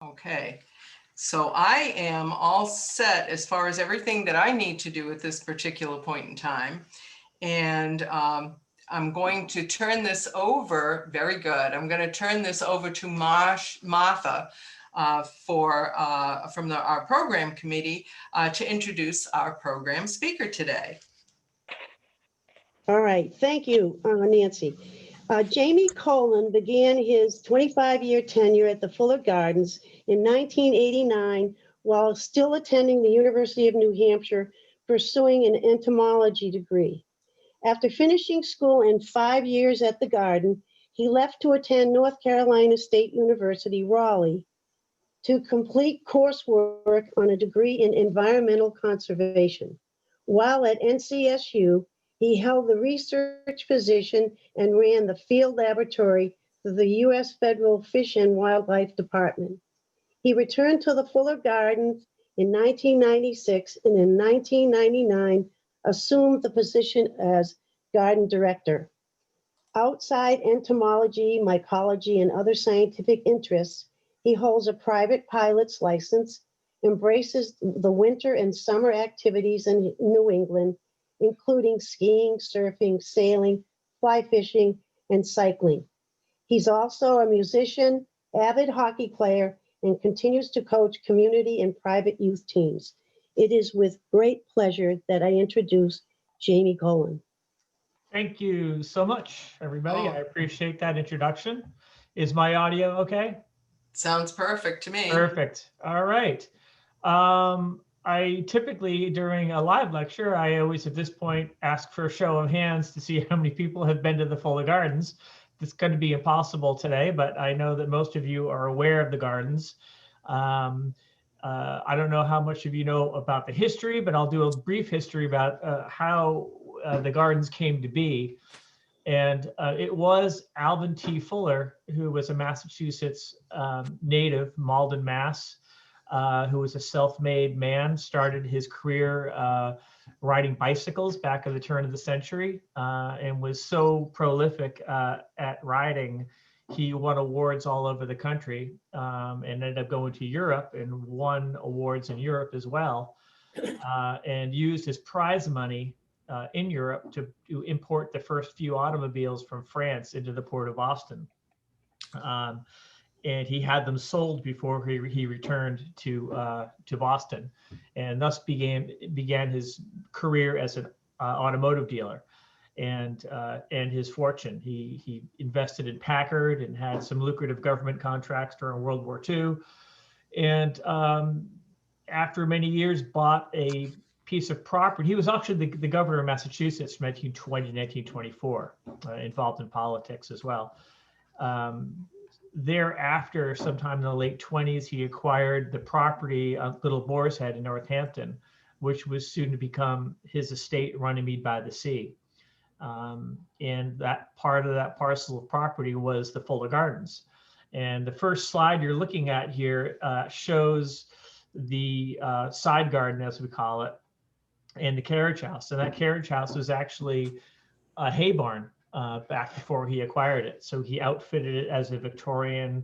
Okay, so I am all set as far as everything that I need to do at this particular point in time. And I'm going to turn this over, very good. I'm going to turn this over to Martha from our program committee to introduce our program speaker today. All right, thank you, Nancy. Jamie Colen began his 25-year tenure at the Fuller Gardens in 1989 while still attending the University of New Hampshire, pursuing an entomology degree. After finishing school and 5 years at the garden, he left to attend North Carolina State University, Raleigh, to complete coursework on a degree in environmental conservation. While at NCSU, he held the research position and ran the field laboratory for the U.S. Federal Fish and Wildlife Department. He returned to the Fuller Gardens in 1996 and in 1999 assumed the position as garden director. Outside entomology, mycology, and other scientific interests, he holds a private pilot's license, embraces the winter and summer activities in New England, including skiing, surfing, sailing, fly fishing, and cycling. He's also a musician, avid hockey player, and continues to coach community and private youth teams. It is with great pleasure that I introduce Jamie Colen. Thank you so much, everybody. Oh. I appreciate that introduction. Is my audio okay? Sounds perfect to me. Perfect. All right. I typically, during a live lecture, I always at this point ask for a show of hands to see how many people have been to the Fuller Gardens. It's going to be impossible today, but I know that most of you are aware of the gardens. I don't know how much of you know about the history, but I'll do a brief history about how the gardens came to be. And it was Alvin T. Fuller, who was a Massachusetts native, Malden, Mass., who was a self-made man, started his career riding bicycles back at the turn of the century, and was so prolific at riding, he won awards all over the country, and ended up going to Europe and won awards in Europe as well, and used his prize money in Europe to import the first few automobiles from France into the port of Boston. And he had them sold before he returned to Boston, and thus began his career as an automotive dealer, and his fortune. He invested in Packard and had some lucrative government contracts during World War II, and after many years bought a piece of property. He was actually the governor of Massachusetts from 1920 to 1924, involved in politics as well. Thereafter, sometime in the late 20s, he acquired the property on Little Boar's Head in Northampton, which was soon to become his estate, Runnymede by the Sea. And that part of that parcel of property was the Fuller Gardens. And the first slide you're looking at here shows the side garden, as we call it, and the carriage house. And that carriage house was actually a hay barn back before he acquired it. So he outfitted it as a Victorian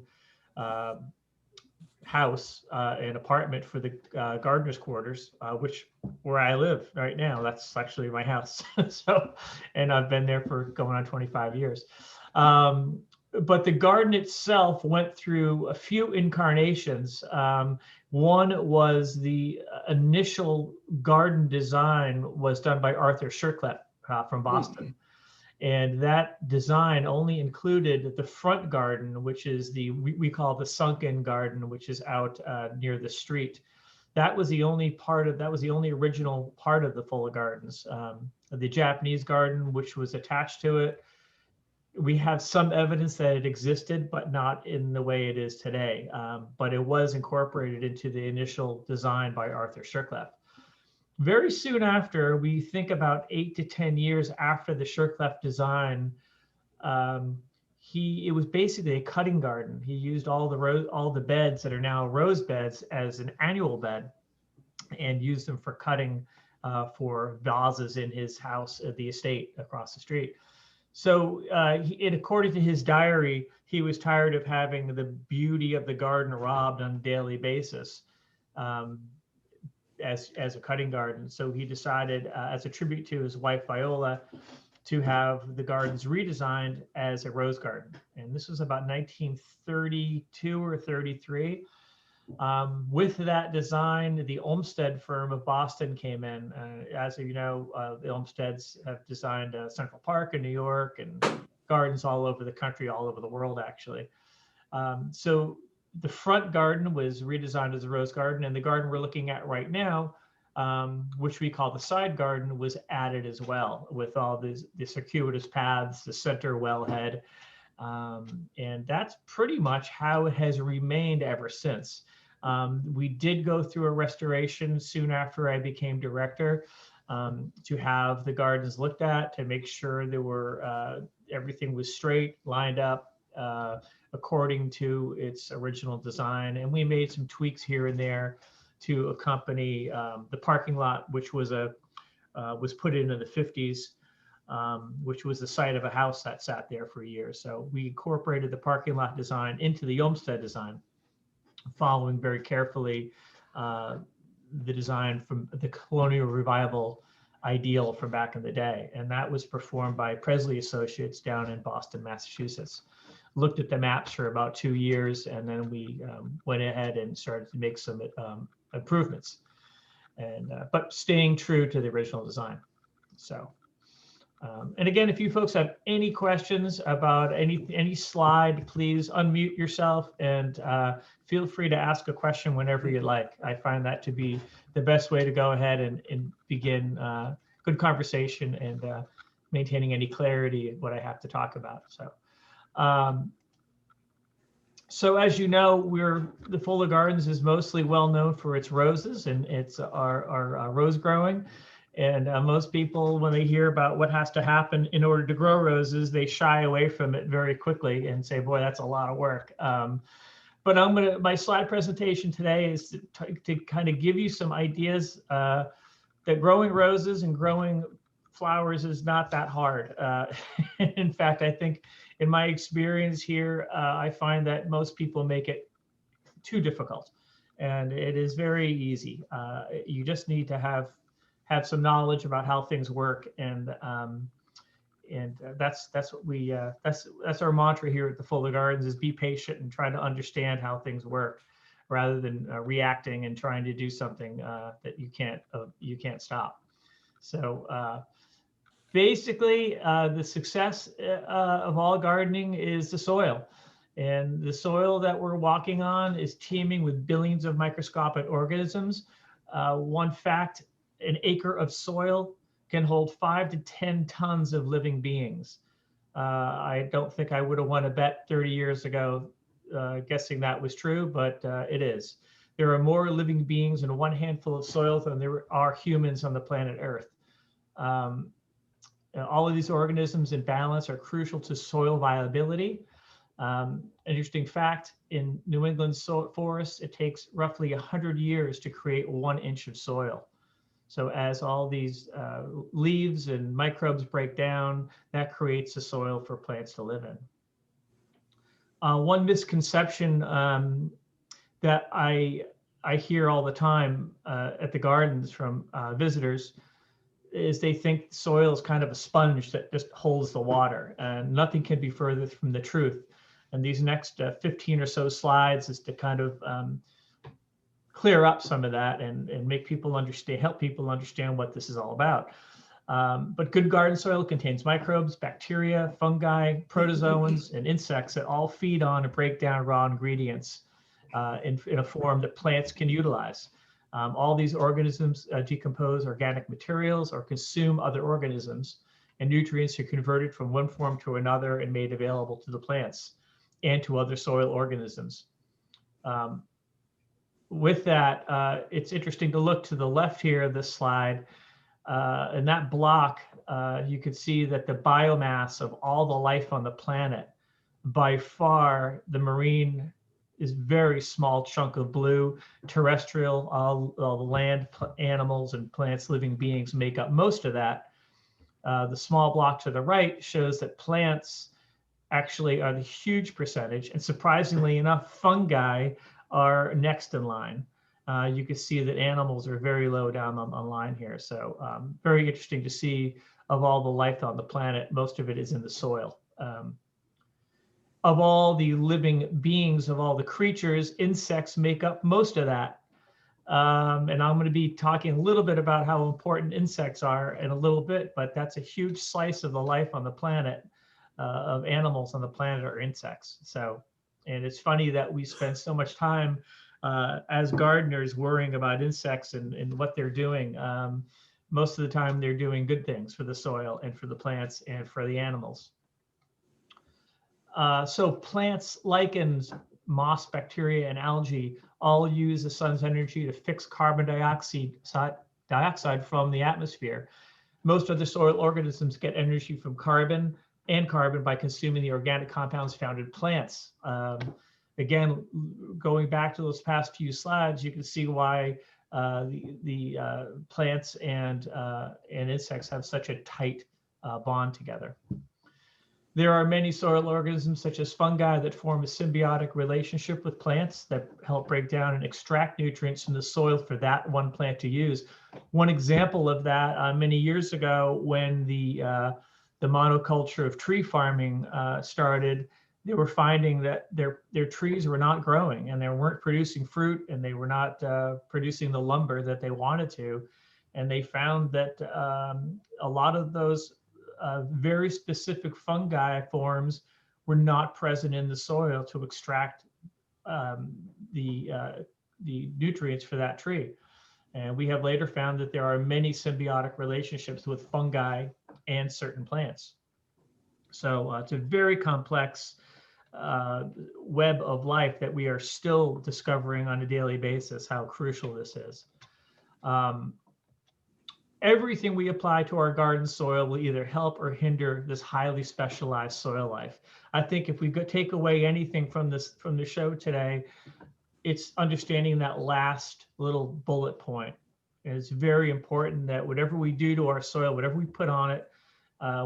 house, an apartment for the gardener's quarters, which where I live right now, that's actually my house. So, and I've been there for going on 25 years. But the garden itself went through a few incarnations. One was the initial garden design was done by Arthur Shirklep from Boston. And that design only included the front garden, which is we call the sunken garden, which is out near the street. That was the only original part of the Fuller Gardens. The Japanese garden, which was attached to it, we have some evidence that it existed, but not in the way it is today. But it was incorporated into the initial design by Arthur Shirklep. Very soon after, we think about 8 to 10 years after the Shirklep design, it was basically a cutting garden. He used all the beds that are now rose beds as an annual bed, and used them for cutting for vases in his house at the estate across the street. So according to his diary, he was tired of having the beauty of the garden robbed on a daily basis um, as a cutting garden. So he decided, as a tribute to his wife Viola, to have the gardens redesigned as a rose garden. And this was about 1932 or 33. With that design, the Olmsted firm of Boston came in. As you know, the Olmsteds have designed Central Park in New York and gardens all over the country, all over the world, actually. So the front garden was redesigned as a rose garden, and the garden we're looking at right now, which we call the side garden, was added as well, with all the circuitous paths, the center wellhead. And that's pretty much how it has remained ever since. We did go through a restoration soon after I became director to have the gardens looked at, to make sure there were everything was straight, lined up according to its original design. And we made some tweaks here and there to accompany the parking lot, which was put in the 50s. Which was the site of a house that sat there for years. So we incorporated the parking lot design into the Olmsted design, following very carefully the design from the colonial revival ideal from back in the day. And that was performed by Presley Associates down in Boston, Massachusetts. Looked at the maps for about 2 years, and then we went ahead and started to make some improvements, and but staying true to the original design. So. And again, if you folks have any questions about any slide, please unmute yourself and feel free to ask a question whenever you'd like. I find that to be the best way to go ahead and begin good conversation and maintaining any clarity in what I have to talk about. So as you know, the Fuller Gardens is mostly well known for its roses and its our rose growing. And most people, when they hear about what has to happen in order to grow roses, they shy away from it very quickly and say, boy, that's a lot of work. But my slide presentation today is to kind of give you some ideas that growing roses and growing flowers is not that hard. In fact, I think in my experience here, I find that most people make it too difficult. And it is very easy. You just need to have some knowledge about how things work, and that's what we that's our mantra here at the Fuller Gardens, is be patient and try to understand how things work, rather than reacting and trying to do something that you can't stop. So basically, the success of all gardening is the soil. And the soil that we're walking on is teeming with billions of microscopic organisms. One fact: an acre of soil can hold 5 to 10 tons of living beings. I don't think I would have won a bet 30 years ago guessing that was true, but it is. There are more living beings in one handful of soil than there are humans on the planet Earth. All of these organisms in balance are crucial to soil viability. Interesting fact, in New England forests, it takes roughly 100 years to create 1 inch of soil. So as all these leaves and microbes break down, that creates the soil for plants to live in. One misconception that I hear all the time at the gardens from visitors is they think soil is kind of a sponge that just holds the water, and nothing can be further from the truth. And these next 15 or so slides is to kind of clear up some of that and make people understand, help people understand what this is all about. But good garden soil contains microbes, bacteria, fungi, protozoans, and insects that all feed on and break down raw ingredients in a form that plants can utilize. All these organisms decompose organic materials or consume other organisms, and nutrients are converted from one form to another and made available to the plants and to other soil organisms. With that, it's interesting to look to the left here of this slide. In that block, you can see that the biomass of all the life on the planet, by far, the marine is very small chunk of blue. Terrestrial, all the land animals and plants, living beings make up most of that. The small block to the right shows that plants actually are the huge percentage, and surprisingly enough, fungi are next in line. You can see that animals are very low down on line here. So very interesting to see of all the life on the planet, most of it is in the soil. Of all the living beings, of all the creatures, insects make up most of that. And I'm going to be talking a little bit about how important insects are in a little bit, but that's a huge slice of the life on the planet, of animals on the planet are insects. So, and it's funny that we spend so much time as gardeners worrying about insects and what they're doing. Most of the time they're doing good things for the soil and for the plants and for the animals. So plants, lichens, moss, bacteria, and algae all use the sun's energy to fix carbon dioxide from the atmosphere. Most other soil organisms get energy from carbon by consuming the organic compounds found in plants. Again, going back to those past few slides, you can see why the plants and insects have such a tight bond together. There are many soil organisms, such as fungi, that form a symbiotic relationship with plants that help break down and extract nutrients from the soil for that one plant to use. One example of that, many years ago, when the monoculture of tree farming started, they were finding that their trees were not growing, and they weren't producing fruit, and they were not producing the lumber that they wanted to. And they found that a lot of those very specific fungi forms were not present in the soil to extract the nutrients for that tree. And we have later found that there are many symbiotic relationships with fungi and certain plants. So it's a very complex web of life that we are still discovering on a daily basis how crucial this is. Everything we apply to our garden soil will either help or hinder this highly specialized soil life. I think if we take away anything from the show today, it's understanding that last little bullet point. And it's very important that whatever we do to our soil, whatever we put on it,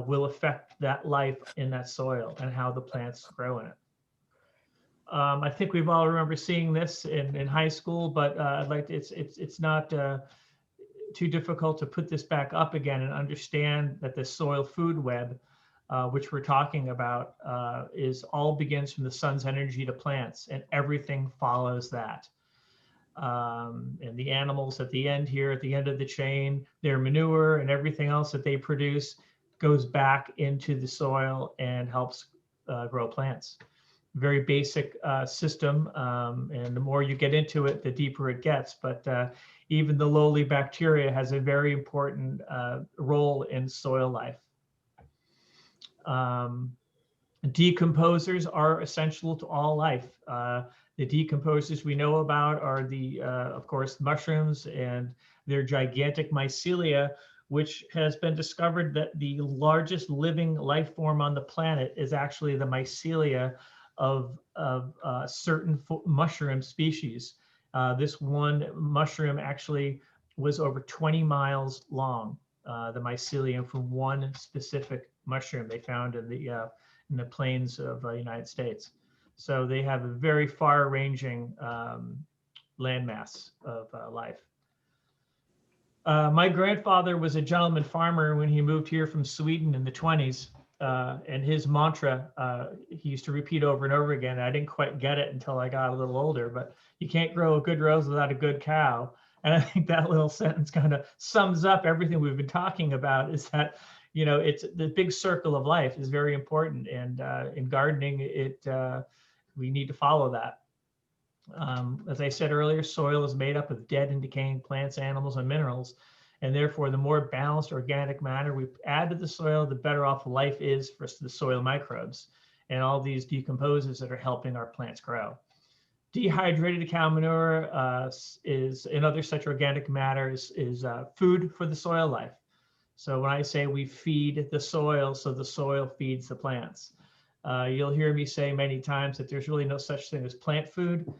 will affect that life in that soil and how the plants grow in it. I think we've all remember seeing this in high school, but it's not too difficult to put this back up again and understand that the soil food web, which we're talking about, begins from the sun's energy to plants, and everything follows that. And the animals at the end here, at the end of the chain, their manure and everything else that they produce goes back into the soil and helps grow plants. Very basic system, and the more you get into it, the deeper it gets. But even the lowly bacteria has a very important role in soil life. Decomposers are essential to all life. The decomposers we know about are of course, mushrooms and their gigantic mycelia, which has been discovered that the largest living life form on the planet is actually the mycelia of certain mushroom species. This one mushroom actually was over 20 miles long, the mycelium from one specific mushroom they found in the plains of the United States. So they have a very far-ranging landmass of life. My grandfather was a gentleman farmer when he moved here from Sweden in the 20s. And his mantra, he used to repeat over and over again. I didn't quite get it until I got a little older, but you can't grow a good rose without a good cow. And I think that little sentence kind of sums up everything we've been talking about, is that, it's the big circle of life is very important. And in gardening, we need to follow that. As I said earlier, soil is made up of dead and decaying plants, animals, and minerals. And therefore, the more balanced organic matter we add to the soil, the better off life is for the soil microbes and all these decomposers that are helping our plants grow. Dehydrated cow manure and other such organic matter is food for the soil life. So when I say we feed the soil, so the soil feeds the plants. You'll hear me say many times that there's really no such thing as plant food.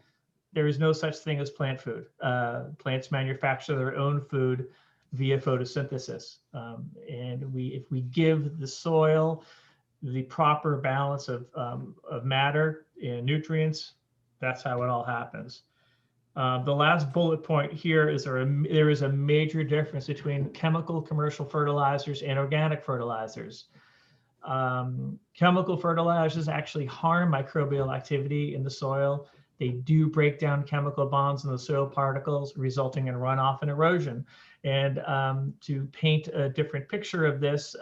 There is no such thing as plant food. Plants manufacture their own food via photosynthesis. And if we give the soil the proper balance of matter and nutrients, that's how it all happens. The last bullet point here is there is a major difference between chemical commercial fertilizers and organic fertilizers. Chemical fertilizers actually harm microbial activity in the soil. They do break down chemical bonds in the soil particles, resulting in runoff and erosion. And to paint a different picture of this,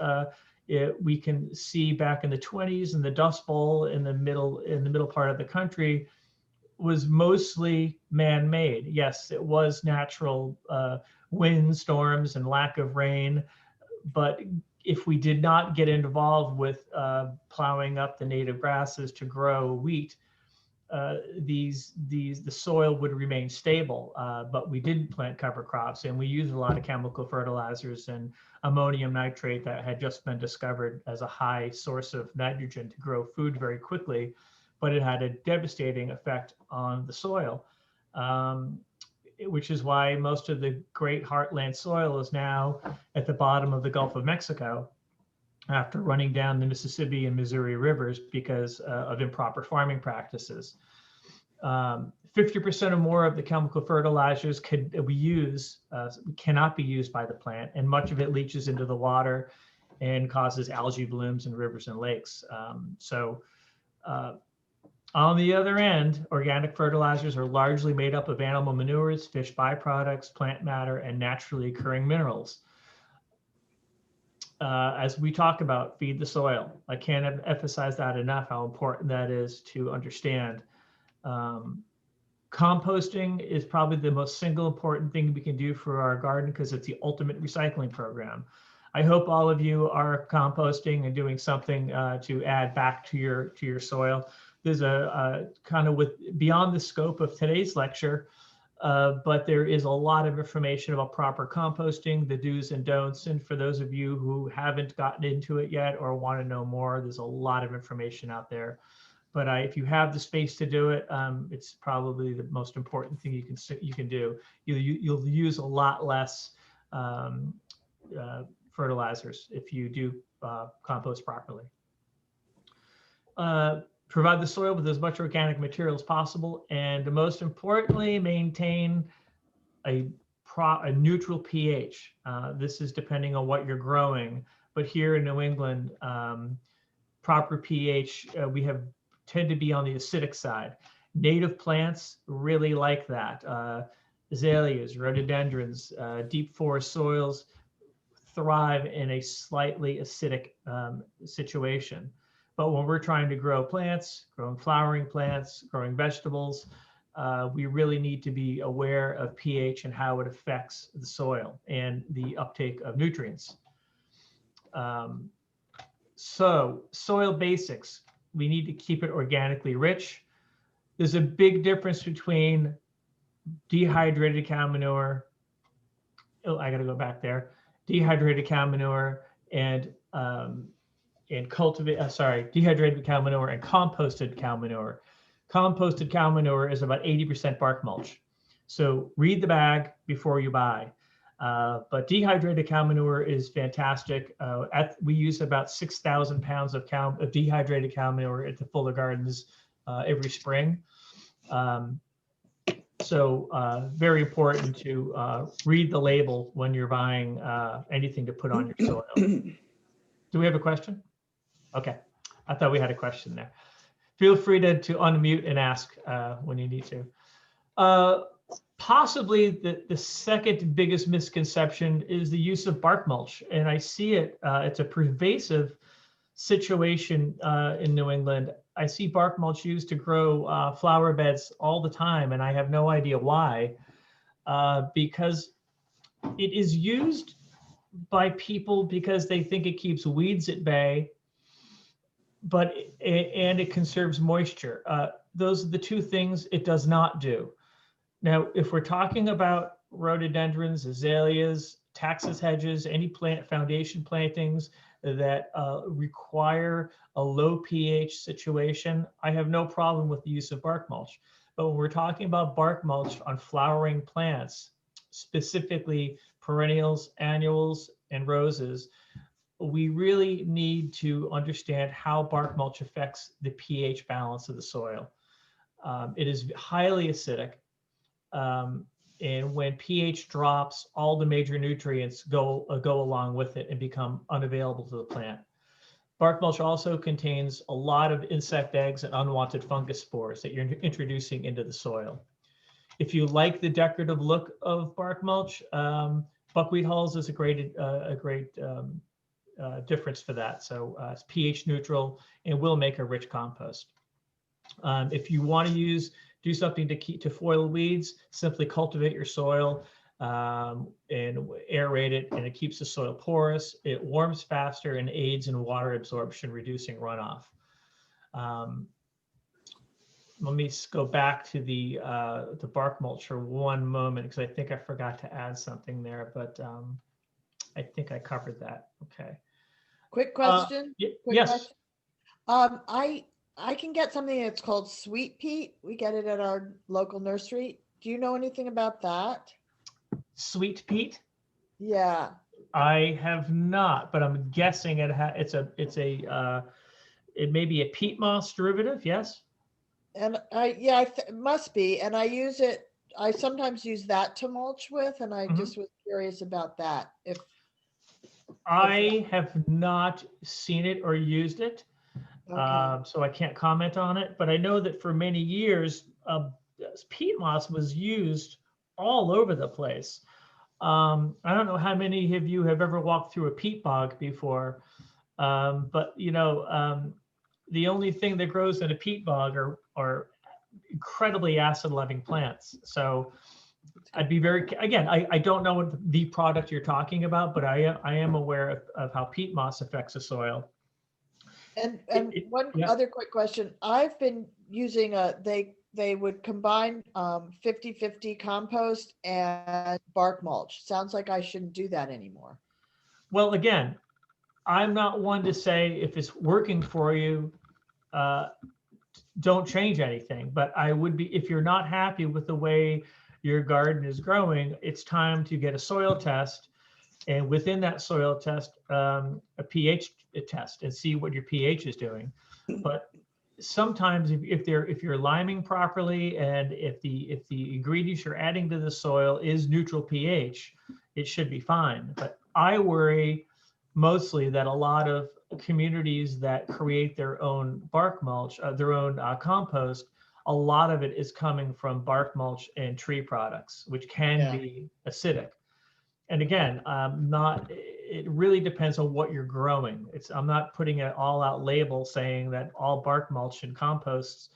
we can see back in the 20s in the Dust Bowl in the middle part of the country was mostly man-made. Yes, it was natural wind, storms, and lack of rain, but if we did not get involved with plowing up the native grasses to grow wheat, the soil would remain stable, but we did plant cover crops, and we used a lot of chemical fertilizers and ammonium nitrate that had just been discovered as a high source of nitrogen to grow food very quickly, but it had a devastating effect on the soil, which is why most of the great heartland soil is now at the bottom of the Gulf of Mexico after running down the Mississippi and Missouri rivers because of improper farming practices. 50% or more of the chemical fertilizers we use cannot be used by the plant, and much of it leaches into the water and causes algae blooms in rivers and lakes. On the other end, organic fertilizers are largely made up of animal manures, fish byproducts, plant matter, and naturally occurring minerals. As we talk about feed the soil, I can't emphasize that enough, how important that is to understand. Composting is probably the most single important thing we can do for our garden because it's the ultimate recycling program. I hope all of you are composting and doing something to add back to your soil. There's a kind of beyond the scope of today's lecture, but there is a lot of information about proper composting, the do's and don'ts. And for those of you who haven't gotten into it yet or want to know more, there's a lot of information out there. But if you have the space to do it, it's probably the most important thing you can do. You'll use a lot less fertilizers if you do compost properly. Provide the soil with as much organic material as possible, and most importantly, maintain a neutral pH. This is depending on what you're growing, but here in New England, proper pH, we tend to be on the acidic side. Native plants really like that. Azaleas, rhododendrons, deep forest soils thrive in a slightly acidic situation. But when we're trying to grow plants, growing flowering plants, growing vegetables, we really need to be aware of pH and how it affects the soil and the uptake of nutrients. So soil basics, we need to keep it organically rich. There's a big difference between dehydrated cow manure. Oh, I got to go back there. Dehydrated cow manure and dehydrated cow manure and composted cow manure. Composted cow manure is about 80% bark mulch. So read the bag before you buy. But dehydrated cow manure is fantastic. We use about 6,000 pounds of dehydrated cow manure at the Fuller Gardens every spring. Very important to read the label when you're buying anything to put on your soil. Do we have a question? Okay, I thought we had a question there. Feel free to unmute and ask when you need to. Possibly the second biggest misconception is the use of bark mulch. And I see it, it's a pervasive situation in New England. I see bark mulch used to grow flower beds all the time, and I have no idea why, because it is used by people because they think it keeps weeds at bay, and it conserves moisture. Those are the two things it does not do. Now, if we're talking about rhododendrons, azaleas, taxus hedges, any foundation plantings that require a low pH situation, I have no problem with the use of bark mulch. But when we're talking about bark mulch on flowering plants, specifically perennials, annuals, and roses, we really need to understand how bark mulch affects the pH balance of the soil. It is highly acidic. And when pH drops, all the major nutrients go along with it and become unavailable to the plant. Bark mulch also contains a lot of insect eggs and unwanted fungus spores that you're introducing into the soil. If you like the decorative look of bark mulch, buckwheat hulls is a great difference for that. So it's pH neutral and will make a rich compost. If you want to do something to foil weeds, simply cultivate your soil and aerate it, and it keeps the soil porous. It warms faster and aids in water absorption, reducing runoff. Let me go back to the bark mulch for one moment, because I think I forgot to add something there, but I think I covered that. Okay. Quick question. Quick yes. question. I can get something that's called sweet peat. We get it at our local nursery. Do you know anything about that? Sweet peat? Yeah. I have not, but I'm guessing it may be a peat moss derivative. Yes. And it must be. And I use it. I sometimes use that to mulch with, and I just was curious about that. If I have not seen it or used it. okay. So I can't comment on it, but I know that for many years, peat moss was used all over the place. I don't know how many of you have ever walked through a peat bog before, but the only thing that grows in a peat bog are incredibly acid-loving plants. So I'd be I don't know what the product you're talking about, but I am aware of how peat moss affects the soil. And one other quick question. I've been using they would combine 50-50 compost and bark mulch. Sounds like I shouldn't do that anymore. Well, again, I'm not one to say if it's working for you, don't change anything. But I would be, if you're not happy with the way your garden is growing, it's time to get a soil test. And within that soil test, a pH test, and see what your pH is doing. But sometimes if you're liming properly, and if the ingredients you're adding to the soil is neutral pH, it should be fine. But I worry mostly that a lot of communities that create their own bark mulch, their own compost, a lot of it is coming from bark mulch and tree products, which can be acidic. And again, it really depends on what you're growing. I'm not putting an all-out label saying that all bark mulch and composts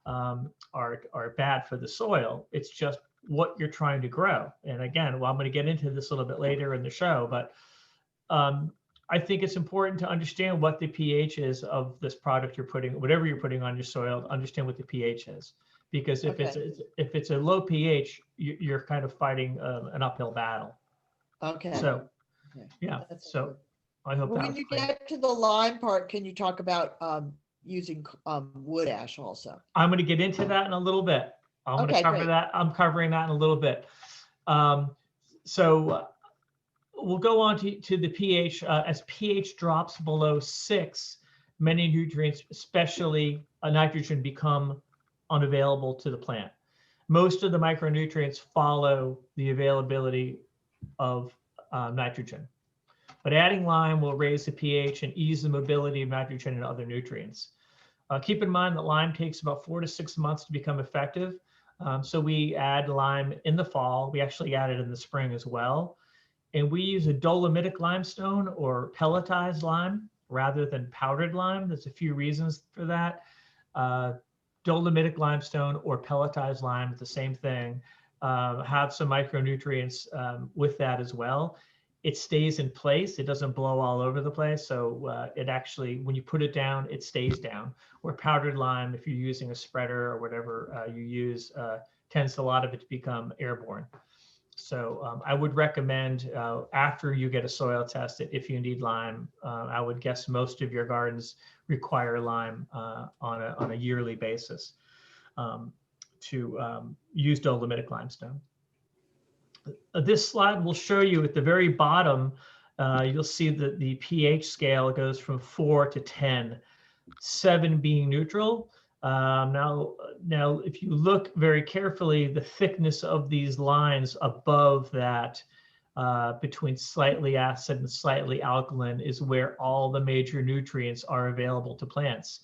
are bad for the soil. It's just what you're trying to grow. And again, I'm going to get into this a little bit later in the show, but I think it's important to understand what the pH is of this product you're putting, whatever you're putting on your soil, understand what the pH is. Because if it's a low pH, you're kind of fighting an uphill battle. Okay. So, yeah. So I hope that when you get to the lime part, can you talk about using wood ash also? I'm going to get into that in a little bit. I'm going to cover that. I'm covering that in a little bit. So we'll go on to the pH. As pH drops below 6, many nutrients, especially nitrogen, become unavailable to the plant. Most of the micronutrients follow the availability of nitrogen. But adding lime will raise the pH and ease the mobility of nitrogen and other nutrients. Keep in mind that lime takes about 4 to 6 months to become effective. So we add lime in the fall. We actually add it in the spring as well. And we use a dolomitic limestone or pelletized lime rather than powdered lime. There's a few reasons for that. Dolomitic limestone or pelletized lime, the same thing. Have some micronutrients with that as well. It stays in place. It doesn't blow all over the place. So it actually, when you put it down, it stays down. Where powdered lime, if you're using a spreader or whatever you use, tends a lot of it to become airborne. So I would recommend after you get a soil test, if you need lime, I would guess most of your gardens require lime on a yearly basis. To use dolomitic limestone. This slide will show you at the very bottom, you'll see that the pH scale goes from 4 to 10, 7 being neutral. Now, if you look very carefully, the thickness of these lines above that, between slightly acid and slightly alkaline, is where all the major nutrients are available to plants.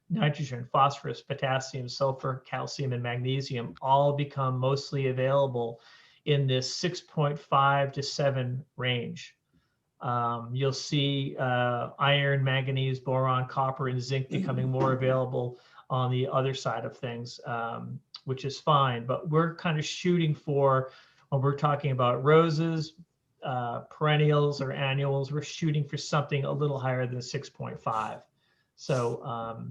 Nitrogen, phosphorus, potassium, sulfur, calcium, and magnesium all become mostly available in this 6.5 to 7 range. You'll see iron, manganese, boron, copper, and zinc becoming more available on the other side of things, which is fine. But we're kind of shooting for, when we're talking about roses, perennials or annuals, we're shooting for something a little higher than 6.5. So,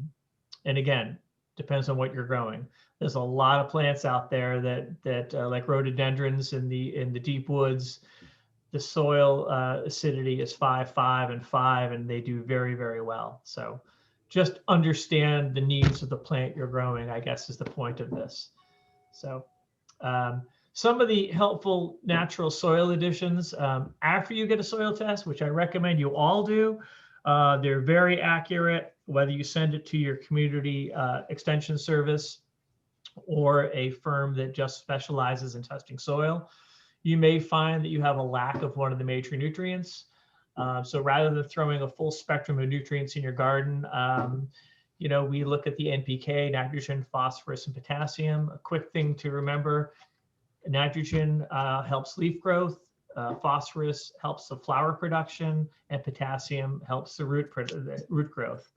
and again, depends on what you're growing. There's a lot of plants out there that like rhododendrons in the deep woods. The soil acidity is 5, 5, and 5, and they do very, very well. So just understand the needs of the plant you're growing, I guess, is the point of this. So some of the helpful natural soil additions after you get a soil test, which I recommend you all do. They're very accurate, whether you send it to your community extension service or a firm that just specializes in testing soil. You may find that you have a lack of one of the major nutrients. So rather than throwing a full spectrum of nutrients in your garden, you know, we look at the NPK, nitrogen, phosphorus, and potassium. A quick thing to remember, nitrogen helps leaf growth, phosphorus helps the flower production, and potassium helps the root growth.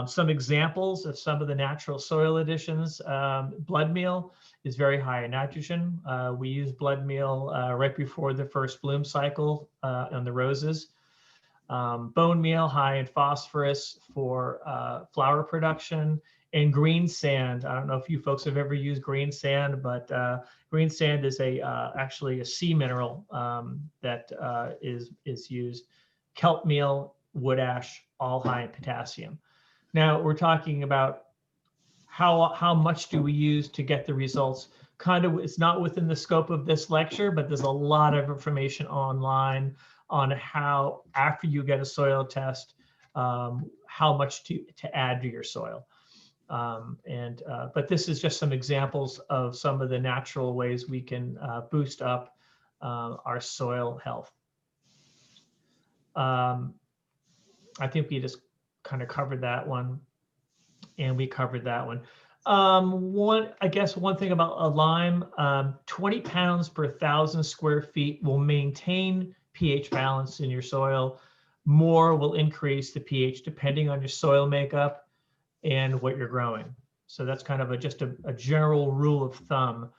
Some examples of some of the natural soil additions, blood meal is very high in nitrogen. We use blood meal right before the first bloom cycle on the roses. Bone meal, high in phosphorus for flower production. And green sand, I don't know if you folks have ever used green sand, but green sand is actually a sea mineral that is used. Kelp meal, wood ash, all high in potassium. Now we're talking about how much do we use to get the results. Kind of, it's not within the scope of this lecture, but there's a lot of information on how, after you get a soil test, how much to add to your soil. But this is just some examples of some of the natural ways we can boost up our soil health. I think we just kind of covered that one, and we covered that one. I guess one thing about a lime, 20 pounds per 1,000 square feet will maintain pH balance in your soil. More will increase the pH depending on your soil makeup and what you're growing. So that's kind of just a general rule of thumb.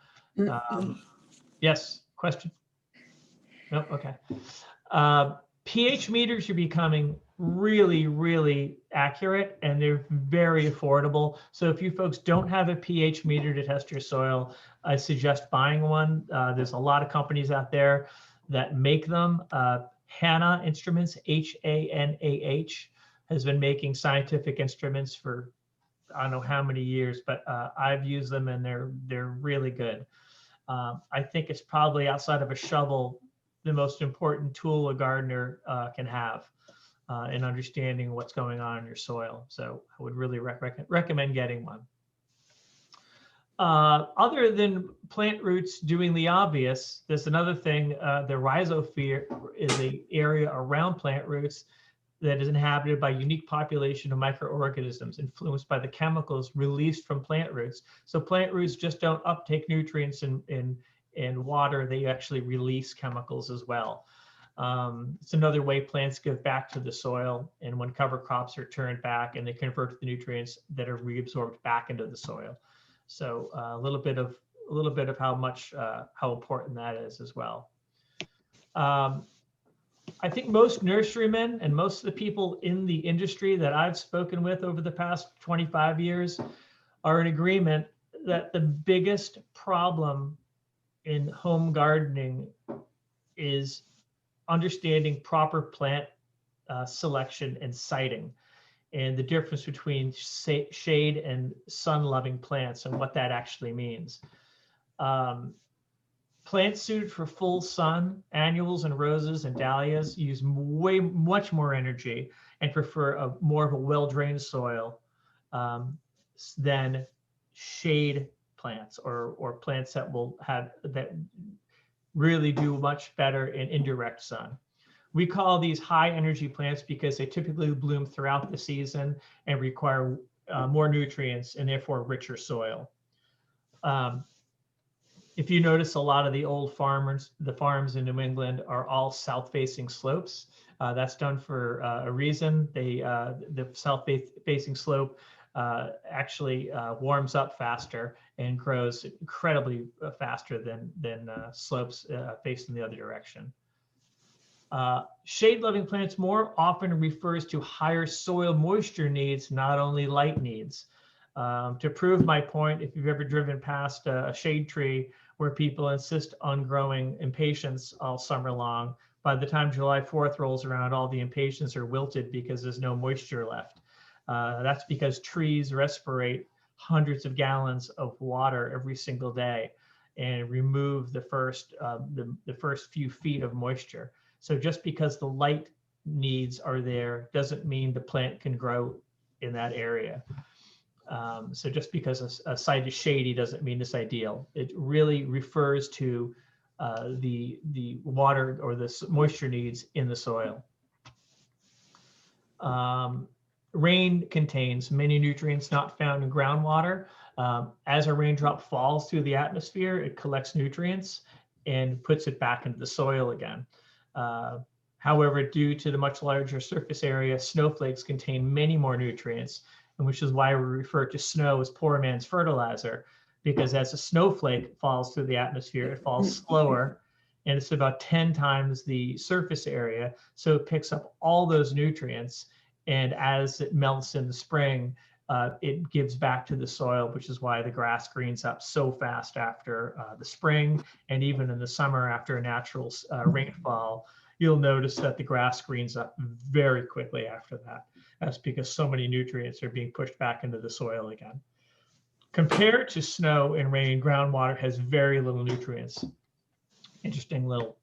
Yes, question? Nope, okay. pH meters are becoming really, really accurate, and they're very affordable. So if you folks don't have a pH meter to test your soil, I suggest buying one. There's a lot of companies out there that make them. Hanah Instruments, Hanah, has been making scientific instruments for I don't know how many years, but I've used them and they're really good. I think it's probably, outside of a shovel, the most important tool a gardener can have in understanding what's going on in your soil. So I would really recommend getting one. Other than plant roots doing the obvious, there's another thing. The rhizosphere is an area around plant roots that is inhabited by a unique population of microorganisms influenced by the chemicals released from plant roots. So plant roots just don't uptake nutrients in water, they actually release chemicals as well. It's another way plants give back to the soil, and when cover crops are turned back, and they convert the nutrients that are reabsorbed back into the soil. So a little bit of how important that is as well. I think most nurserymen and most of the people in the industry that I've spoken with over the past 25 years are in agreement that the biggest problem in home gardening is understanding proper plant selection and siting, and the difference between shade and sun-loving plants and what that actually means. Plants suited for full sun, annuals and roses and dahlias use much more energy and prefer more of a well-drained soil than shade plants or plants that really do much better in indirect sun. We call these high energy plants because they typically bloom throughout the season and require more nutrients and therefore richer soil. If you notice, a lot of the old farms in New England are all south-facing slopes. That's done for a reason. The south-facing slope actually warms up faster and grows incredibly faster than slopes facing the other direction. Shade-loving plants more often refers to higher soil moisture needs, not only light needs. To prove my point, if you've ever driven past a shade tree where people insist on growing impatiens all summer long, by the time July 4th rolls around, all the impatiens are wilted because there's no moisture left. That's because trees respirate hundreds of gallons of water every single day and remove the first few feet of moisture. So just because the light needs are there doesn't mean the plant can grow in that area. So just because a site is shady doesn't mean it's ideal. It really refers to the water or the moisture needs in the soil. Rain contains many nutrients not found in groundwater. As a raindrop falls through the atmosphere, it collects nutrients and puts it back into the soil again. However, due to the much larger surface area, snowflakes contain many more nutrients, and which is why we refer to snow as poor man's fertilizer, because as a snowflake falls through the atmosphere, it falls slower, and it's about 10 times the surface area, so it picks up all those nutrients, and as it melts in the spring, it gives back to the soil, which is why the grass greens up so fast after the spring, and even in the summer after a natural rainfall, you'll notice that the grass greens up very quickly after that. That's because so many nutrients are being pushed back into the soil again. Compared to snow and rain, groundwater has very little nutrients. Interesting little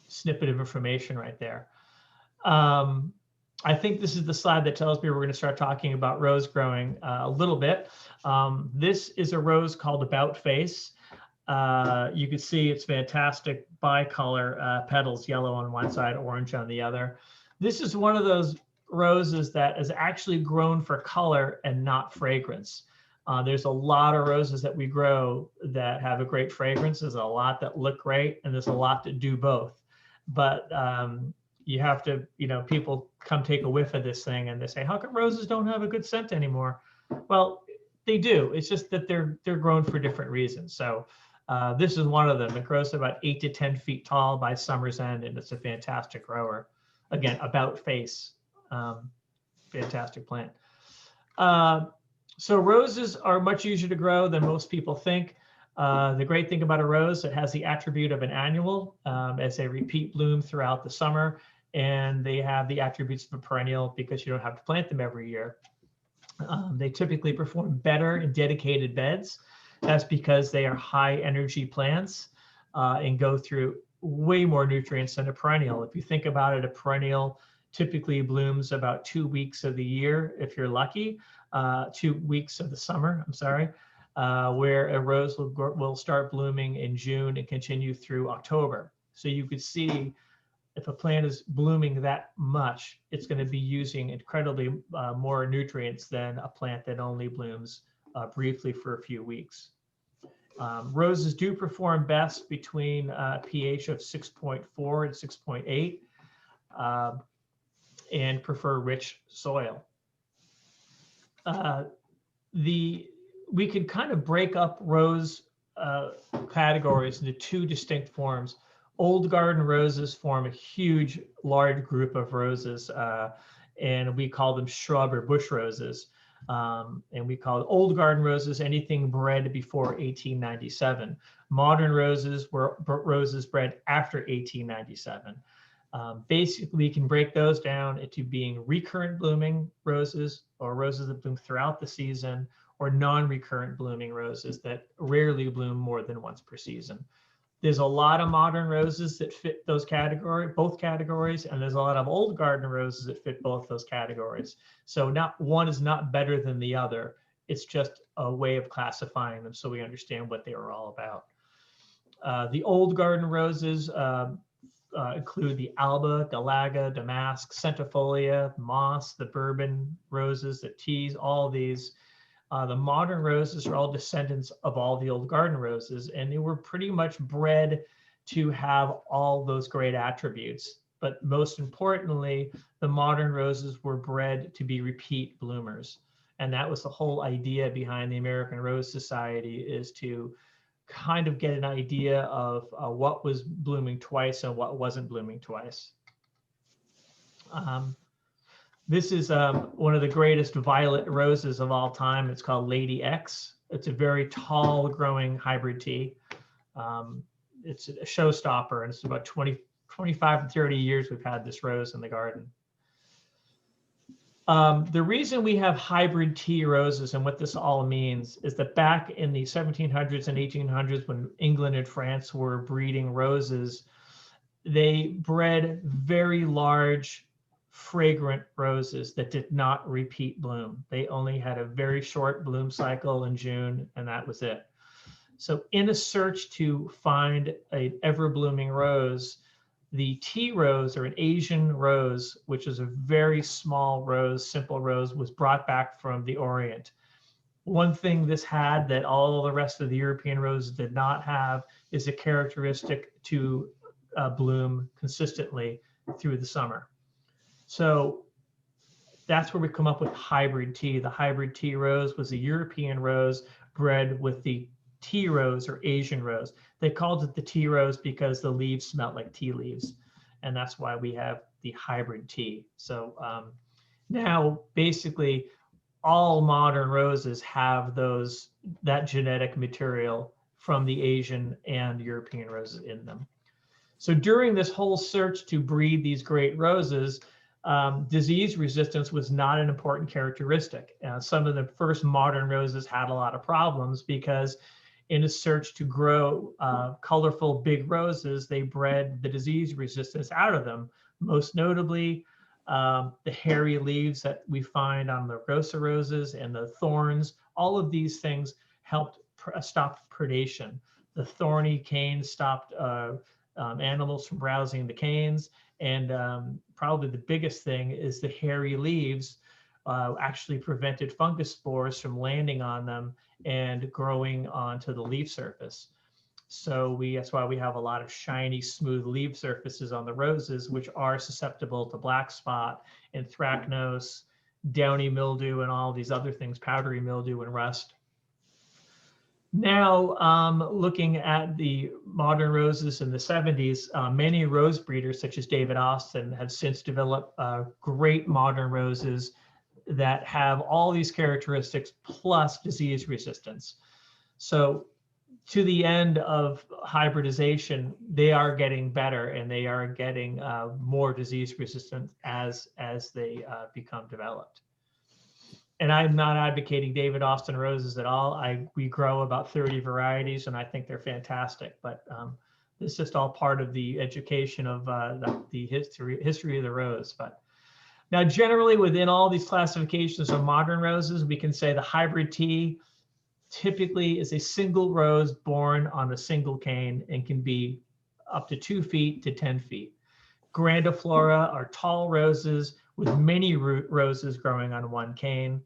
snippet of information right there. I think this is the slide that tells me we're going to start talking about rose growing a little bit. This is a rose called About Face. You can see it's fantastic bicolor petals, yellow on one side, orange on the other. This is one of those roses that is actually grown for color and not fragrance. There's a lot of roses that we grow that have a great fragrance. There's a lot that look great, and there's a lot that do both. But you have to, people come take a whiff of this thing and they say, how come roses don't have a good scent anymore? Well, they do. It's just that they're grown for different reasons. So this is one of them. It grows about 8 to 10 feet tall by summer's end, and it's a fantastic grower. Again, About Face, fantastic plant. So roses are much easier to grow than most people think. The great thing about a rose, it has the attribute of an annual as they repeat bloom throughout the summer, and they have the attributes of a perennial because you don't have to plant them every year. They typically perform better in dedicated beds. That's because they are high energy plants and go through way more nutrients than a perennial. If you think about it, a perennial typically blooms about 2 weeks of the year, if you're lucky, 2 weeks of the summer, I'm sorry, where a rose will start blooming in June and continue through October. So you could see if a plant is blooming that much, it's going to be using incredibly more nutrients than a plant that only blooms briefly for a few weeks. Roses do perform best between pH of 6.4 and 6.8 and prefer rich soil. We can kind of break up rose categories into 2 distinct forms. Old garden roses form a huge, large group of roses, and we call them shrub or bush roses. And we call old garden roses anything bred before 1897. Modern roses were roses bred after 1897. Basically, we can break those down into being recurrent blooming roses, or roses that bloom throughout the season, or non-recurrent blooming roses that rarely bloom more than once per season. There's a lot of modern roses that fit those both categories, and there's a lot of old garden roses that fit both those categories. So not one is not better than the other. It's just a way of classifying them so we understand what they are all about. The old garden roses include the Alba, Galaga, Damask, Centifolia, Moss, the Bourbon roses, the Teas, all these. The modern roses are all descendants of all the old garden roses, and they were pretty much bred to have all those great attributes. But most importantly, the modern roses were bred to be repeat bloomers. And that was the whole idea behind the American Rose Society, is to kind of get an idea of what was blooming twice and what wasn't blooming twice. This is one of the greatest violet roses of all time. It's called Lady X. It's a very tall growing hybrid tea. It's a showstopper, and it's about 25 to 30 years we've had this rose in the garden. The reason we have hybrid tea roses and what this all means is that back in the 1700s and 1800s, when England and France were breeding roses, they bred very large, fragrant roses that did not repeat bloom. They only had a very short bloom cycle in June, and that was it. So in a search to find an ever-blooming rose, the tea rose, or an Asian rose, which is a very small rose, simple rose, was brought back from the Orient. One thing this had that all the rest of the European roses did not have is a characteristic to bloom consistently through the summer. So that's where we come up with hybrid tea. The hybrid tea rose was a European rose bred with the tea rose or Asian rose. They called it the tea rose because the leaves smelled like tea leaves. And that's why we have the hybrid tea. So now basically all modern roses have that genetic material from the Asian and European roses in them. So during this whole search to breed these great roses, disease resistance was not an important characteristic. Some of the first modern roses had a lot of problems because in a search to grow colorful big roses, they bred the disease resistance out of them. Most notably, the hairy leaves that we find on the Rosa roses and the thorns. All of these things helped stop predation. The thorny canes stopped animals from browsing the canes. And probably the biggest thing is the hairy leaves actually prevented fungus spores from landing on them and growing onto the leaf surface. So that's why we have a lot of shiny, smooth leaf surfaces on the roses, which are susceptible to black spot and anthracnose, downy mildew, and all these other things, powdery mildew and rust. Now, looking at the modern roses in the 70s, many rose breeders, such as David Austin, have since developed great modern roses that have all these characteristics plus disease resistance. So to the end of hybridization, they are getting better and they are getting more disease resistant as they become developed. And I'm not advocating David Austin roses at all. We grow about 30 varieties and I think they're fantastic, but it's just all part of the education of the history of the rose. But now generally within all these classifications of modern roses, we can say the hybrid tea typically is a single rose born on a single cane and can be up to 2 feet to 10 feet. Grandiflora are tall roses with many root roses growing on one cane.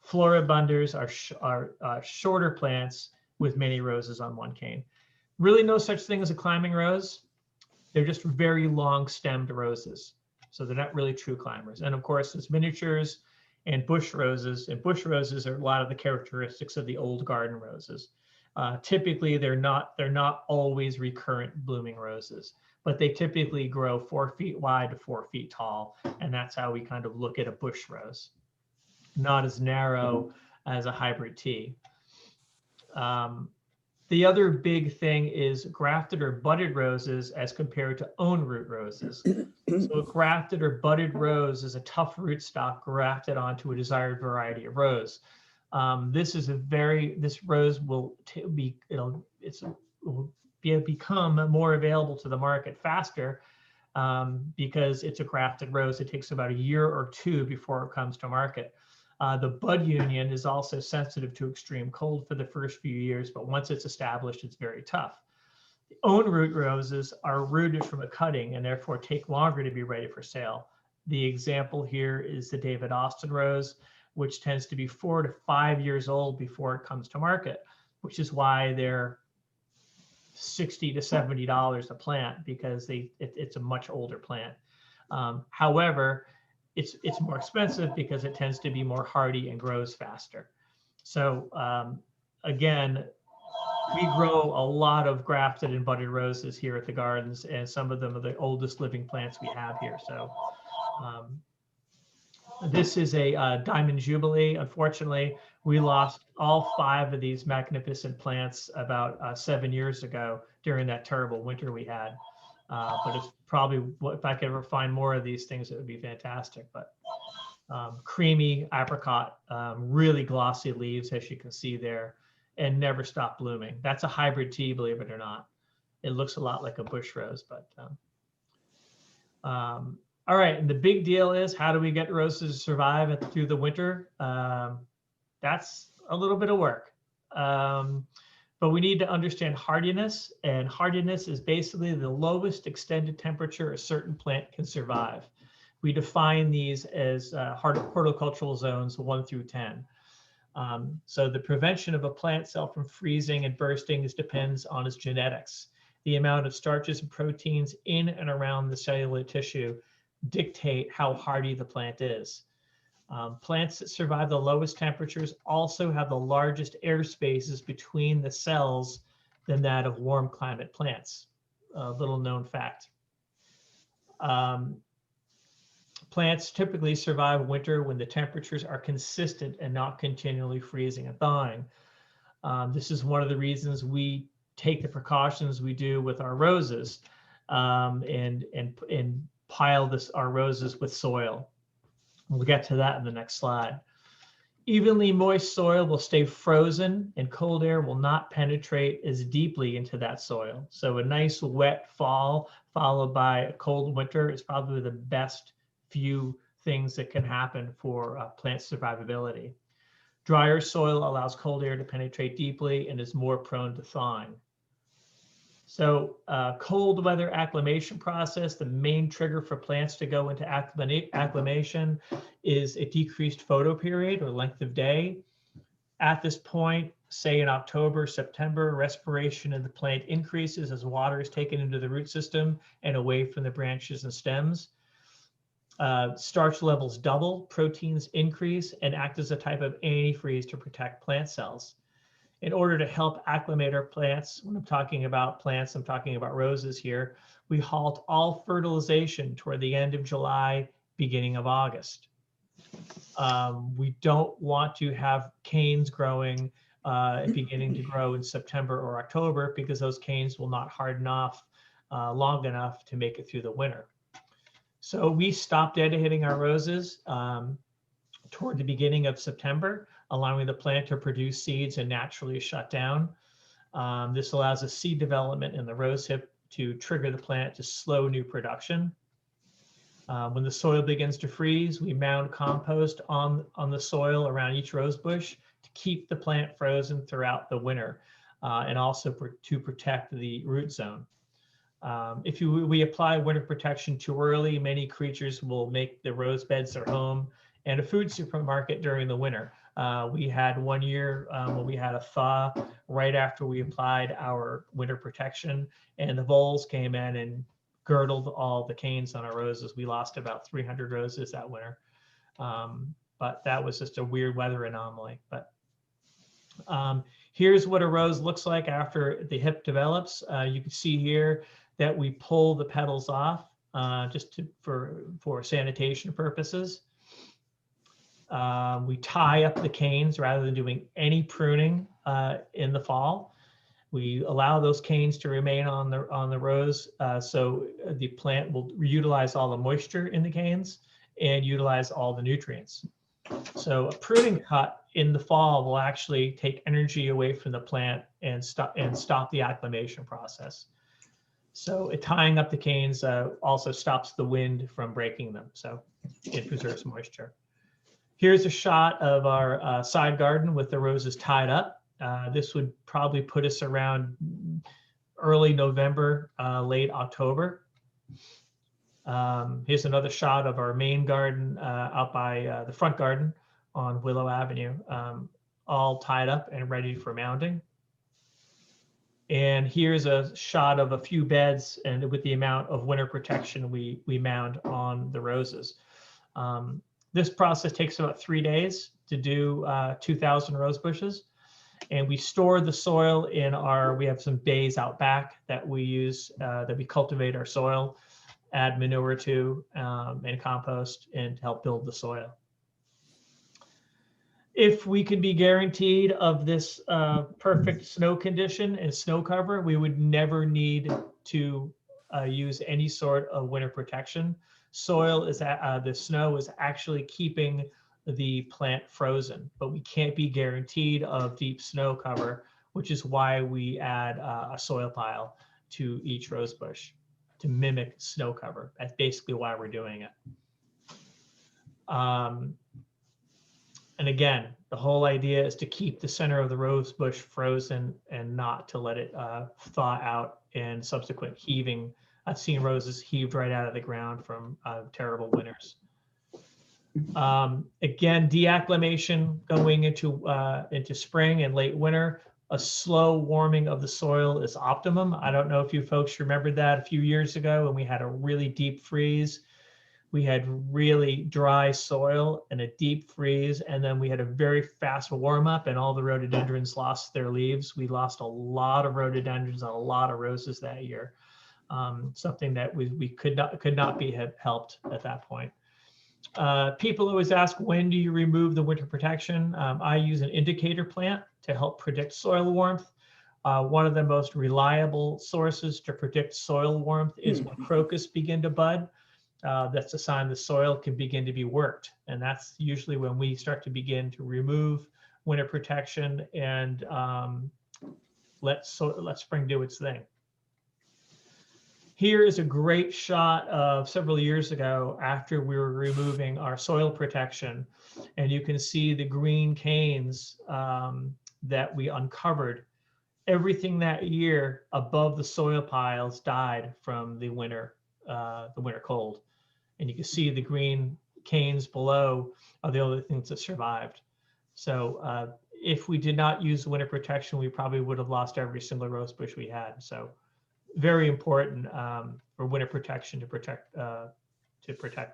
Floribunders are shorter plants with many roses on one cane. Really no such thing as a climbing rose. They're just very long stemmed roses. So they're not really true climbers. And of course, there's miniatures and bush roses. And bush roses are a lot of the characteristics of the old garden roses. Typically, they're not always recurrent blooming roses, but they typically grow 4 feet wide to 4 feet tall. And that's how we kind of look at a bush rose. Not as narrow as a hybrid tea. The other big thing is grafted or budded roses as compared to own root roses. So a grafted or budded rose is a tough rootstock grafted onto a desired variety of rose. This rose will become more available to the market faster because it's a grafted rose. It takes about a year or two before it comes to market. The bud union is also sensitive to extreme cold for the first few years, but once it's established, it's very tough. Own root roses are rooted from a cutting and therefore take longer to be ready for sale. The example here is the David Austin rose, which tends to be 4 to 5 years old before it comes to market, which is why they're $60 to $70 a plant, because it's a much older plant. However, it's more expensive because it tends to be more hardy and grows faster. So again, we grow a lot of grafted and budded roses here at the gardens, and some of them are the oldest living plants we have here. So this is a Diamond Jubilee. Unfortunately, we lost all 5 of these magnificent plants about 7 years ago during that terrible winter we had. But it's probably, if I could ever find more of these things, it would be fantastic. But creamy apricot, really glossy leaves, as you can see there, and never stop blooming. That's a hybrid tea, believe it or not. It looks a lot like a bush rose, but all right. And the big deal is, how do we get roses to survive through the winter? That's a little bit of work. But we need to understand hardiness, and hardiness is basically the lowest extended temperature a certain plant can survive. We define these as horticultural zones 1 through 10. So the prevention of a plant cell from freezing and bursting depends on its genetics. The amount of starches and proteins in and around the cellular tissue dictate how hardy the plant is. Plants that survive the lowest temperatures also have the largest air spaces between the cells than that of warm climate plants. A little known fact. Plants typically survive winter when the temperatures are consistent and not continually freezing and thawing. This is one of the reasons we take the precautions we do with our roses, and pile our roses with soil. We'll get to that in the next slide. Evenly moist soil will stay frozen, and cold air will not penetrate as deeply into that soil. So a nice wet fall followed by a cold winter is probably the best few things that can happen for plant survivability. Drier soil allows cold air to penetrate deeply and is more prone to thawing. So cold weather acclimation process, the main trigger for plants to go into acclimation is a decreased photoperiod or length of day. At this point, say in October, September, respiration in the plant increases as water is taken into the root system and away from the branches and stems. Starch levels double, proteins increase, and act as a type of antifreeze to protect plant cells. In order to help acclimate our plants, when I'm talking about plants, I'm talking about roses here, we halt all fertilization toward the end of July, beginning of August. We don't want to have canes growing, beginning to grow in September or October, because those canes will not harden off long enough to make it through the winter. So we stop deadheading our roses toward the beginning of September, allowing the plant to produce seeds and naturally shut down. This allows a seed development in the rose hip to trigger the plant to slow new production. When the soil begins to freeze, we mound compost on the soil around each rose bush to keep the plant frozen throughout the winter, and also to protect the root zone. If we apply winter protection too early, many creatures will make the rose beds their home and a food supermarket during the winter. We had one year when we had a thaw right after we applied our winter protection, and the voles came in and girdled all the canes on our roses. We lost about 300 roses that winter, but that was just a weird weather anomaly. But here's what a rose looks like after the hip develops. You can see here that we pull the petals off just for sanitation purposes. We tie up the canes rather than doing any pruning in the fall. We allow those canes to remain on the rose, so the plant will utilize all the moisture in the canes and utilize all the nutrients. So a pruning cut in the fall will actually take energy away from the plant and stop the acclimation process. So tying up the canes also stops the wind from breaking them. So it preserves moisture. Here's a shot of our side garden with the roses tied up. This would probably put us around early November, late October. Here's another shot of our main garden out by the front garden on Willow Avenue, all tied up and ready for mounding. And here's a shot of a few beds and with the amount of winter protection we mound on the roses. This process takes about 3 days to do 2,000 rose bushes. And we store the soil in we have some bays out back that we use, that we cultivate our soil, add manure to, and compost, and help build the soil. If we could be guaranteed of this perfect snow condition and snow cover, we would never need to use any sort of winter protection. The snow is actually keeping the plant frozen, but we can't be guaranteed of deep snow cover, which is why we add a soil pile to each rose bush to mimic snow cover. That's basically why we're doing it. And again, the whole idea is to keep the center of the rose bush frozen and not to let it thaw out in subsequent heaving. I've seen roses heaved right out of the ground from terrible winters. Again, deacclimation going into spring and late winter. A slow warming of the soil is optimum. I don't know if you folks remembered that a few years ago when we had a really deep freeze. We had really dry soil and a deep freeze, and then we had a very fast warm up and all the rhododendrons lost their leaves. We lost a lot of rhododendrons and a lot of roses that year. Something that we could not be helped at that point. People always ask, when do you remove the winter protection? I use an indicator plant to help predict soil warmth. One of the most reliable sources to predict soil warmth is when crocus begin to bud. That's a sign the soil can begin to be worked. And that's usually when we start to begin to remove winter protection and let spring do its thing. Here is a great shot of several years ago after we were removing our soil protection. And you can see the green canes that we uncovered. Everything that year above the soil piles died from the winter cold. And you can see the green canes below are the only things that survived. So if we did not use the winter protection, we probably would have lost every single rose bush we had. So very important for winter protection to protect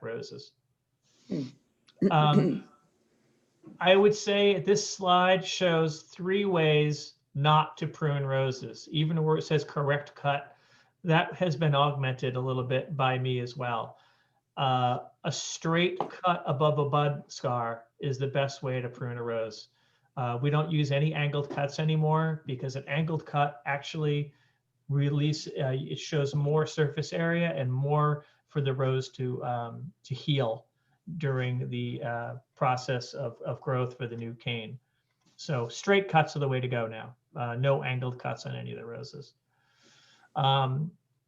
roses. I would say this slide shows 3 ways not to prune roses. Even where it says correct cut, that has been augmented a little bit by me as well. A straight cut above a bud scar is the best way to prune a rose. We don't use any angled cuts anymore because an angled cut actually it shows more surface area and more for the rose to heal during the process of growth for the new cane. So straight cuts are the way to go now. No angled cuts on any of the roses.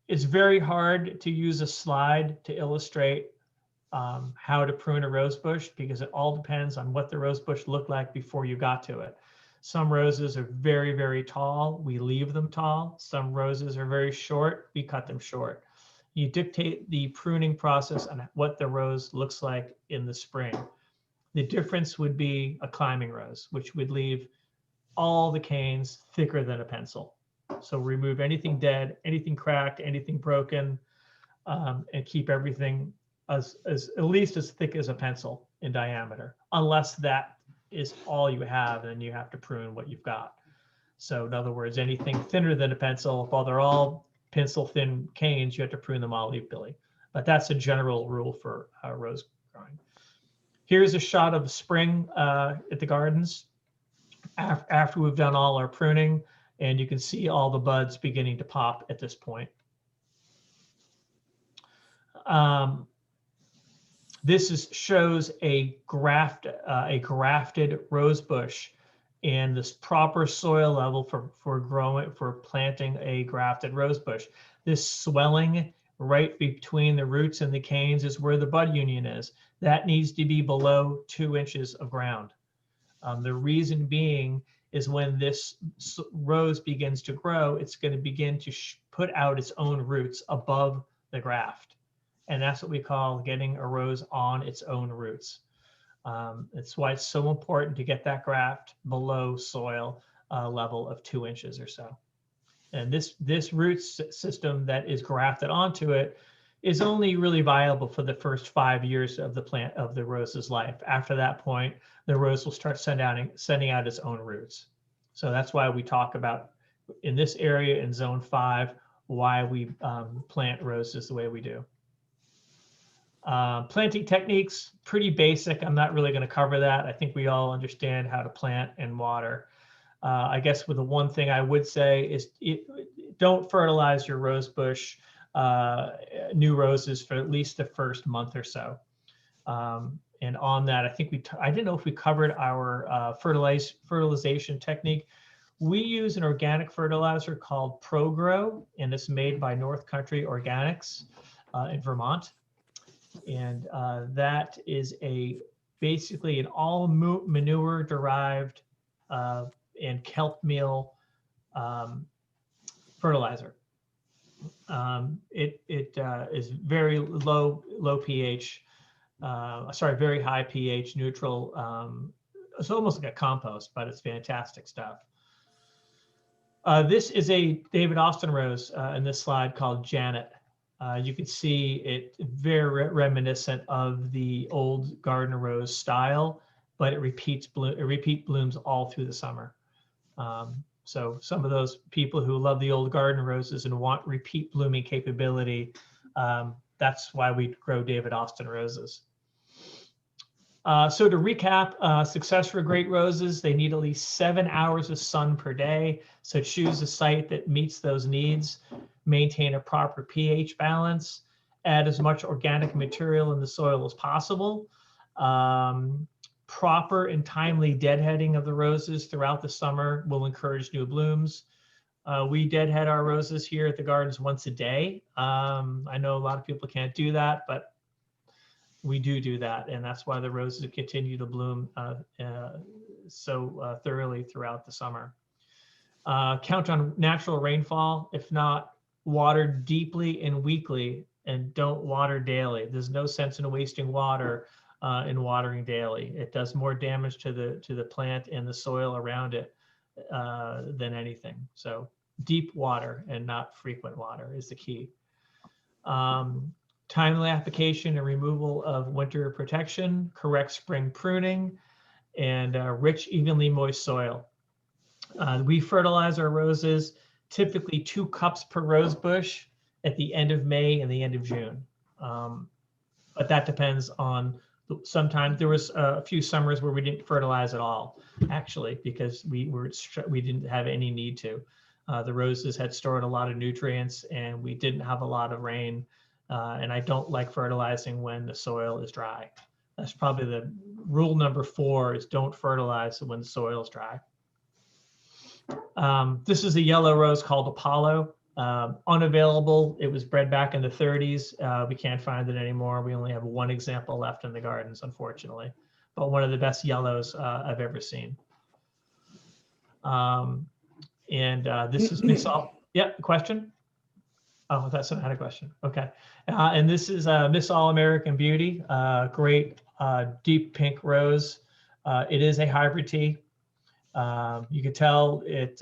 It's very hard to use a slide to illustrate how to prune a rose bush because it all depends on what the rose bush looked like before you got to it. Some roses are very, very tall. We leave them tall. Some roses are very short. We cut them short. You dictate the pruning process on what the rose looks like in the spring. The difference would be a climbing rose, which would leave all the canes thicker than a pencil. So remove anything dead, anything cracked, anything broken, and keep everything as at least as thick as a pencil in diameter, unless that is all you have, and you have to prune what you've got. So in other words, anything thinner than a pencil, while they're all pencil thin canes, you have to prune them all equally. But that's a general rule for rose growing. Here's a shot of the spring at the gardens after we've done all our pruning, and you can see all the buds beginning to pop at this point. shows a grafted rose bush and this proper soil level for planting a grafted rose bush. This swelling right between the roots and the canes is where the bud union is. That needs to be below 2 inches of ground. The reason being is when this rose begins to grow, it's going to begin to put out its own roots above the graft. And that's what we call getting a rose on its own roots. That's why it's so important to get that graft below soil level of 2 inches or so. And this root system that is grafted onto it is only really viable for the first 5 years of the rose's life. After that point, the rose will start sending out its own roots. So that's why we talk about in this area in zone 5, why we plant roses the way we do. Planting techniques, pretty basic. I'm not really going to cover that. I think we all understand how to plant and water. I guess with the one thing I would say is don't fertilize your rose bush, new roses for at least the first month or so. And on that, I think I didn't know if we covered our fertilization technique. We use an organic fertilizer called ProGrow, and it's made by North Country Organics in Vermont. And that is basically an all manure derived and kelp meal fertilizer. It is very low pH, very high pH, neutral. It's almost like a compost, but it's fantastic stuff. This is a David Austin rose in this slide called Janet. You can see it very reminiscent of the old garden rose style, but it repeat blooms all through the summer. So some of those people who love the old garden roses and want repeat blooming capability, that's why we grow David Austin roses. So to recap, success for great roses, they need at least 7 hours of sun per day. So choose a site that meets those needs, maintain a proper pH balance, add as much organic material in the soil as possible, proper and timely deadheading of the roses throughout the summer will encourage new blooms. We deadhead our roses here at the gardens once a day. I know a lot of people can't do that, but we do that, and that's why the roses continue to bloom so thoroughly throughout the summer. Count on natural rainfall. If not, water deeply and weekly, and don't water daily. There's no sense in wasting water in watering daily. It does more damage to the plant and the soil around it than anything. So deep water and not frequent water is the key. Timely application and removal of winter protection, correct spring pruning, and rich, evenly moist soil. We fertilize our roses typically 2 cups per rose bush at the end of May and the end of June. But that depends on, sometimes there was a few summers where we didn't fertilize at all, actually, because we didn't have any need to. The roses had stored a lot of nutrients and we didn't have a lot of rain. And I don't like fertilizing when the soil is dry. That's probably the rule number 4 is don't fertilize when the soil is dry. This is a yellow rose called Apollo. Unavailable. It was bred back in the 30s. We can't find it anymore. We only have 1 example left in the gardens, unfortunately, but one of the best yellows I've ever seen. This is Miss All. Yeah, question? Oh, that's not a question. Okay. And this is Miss All-American Beauty, great deep pink rose. It is a hybrid tea. You can tell it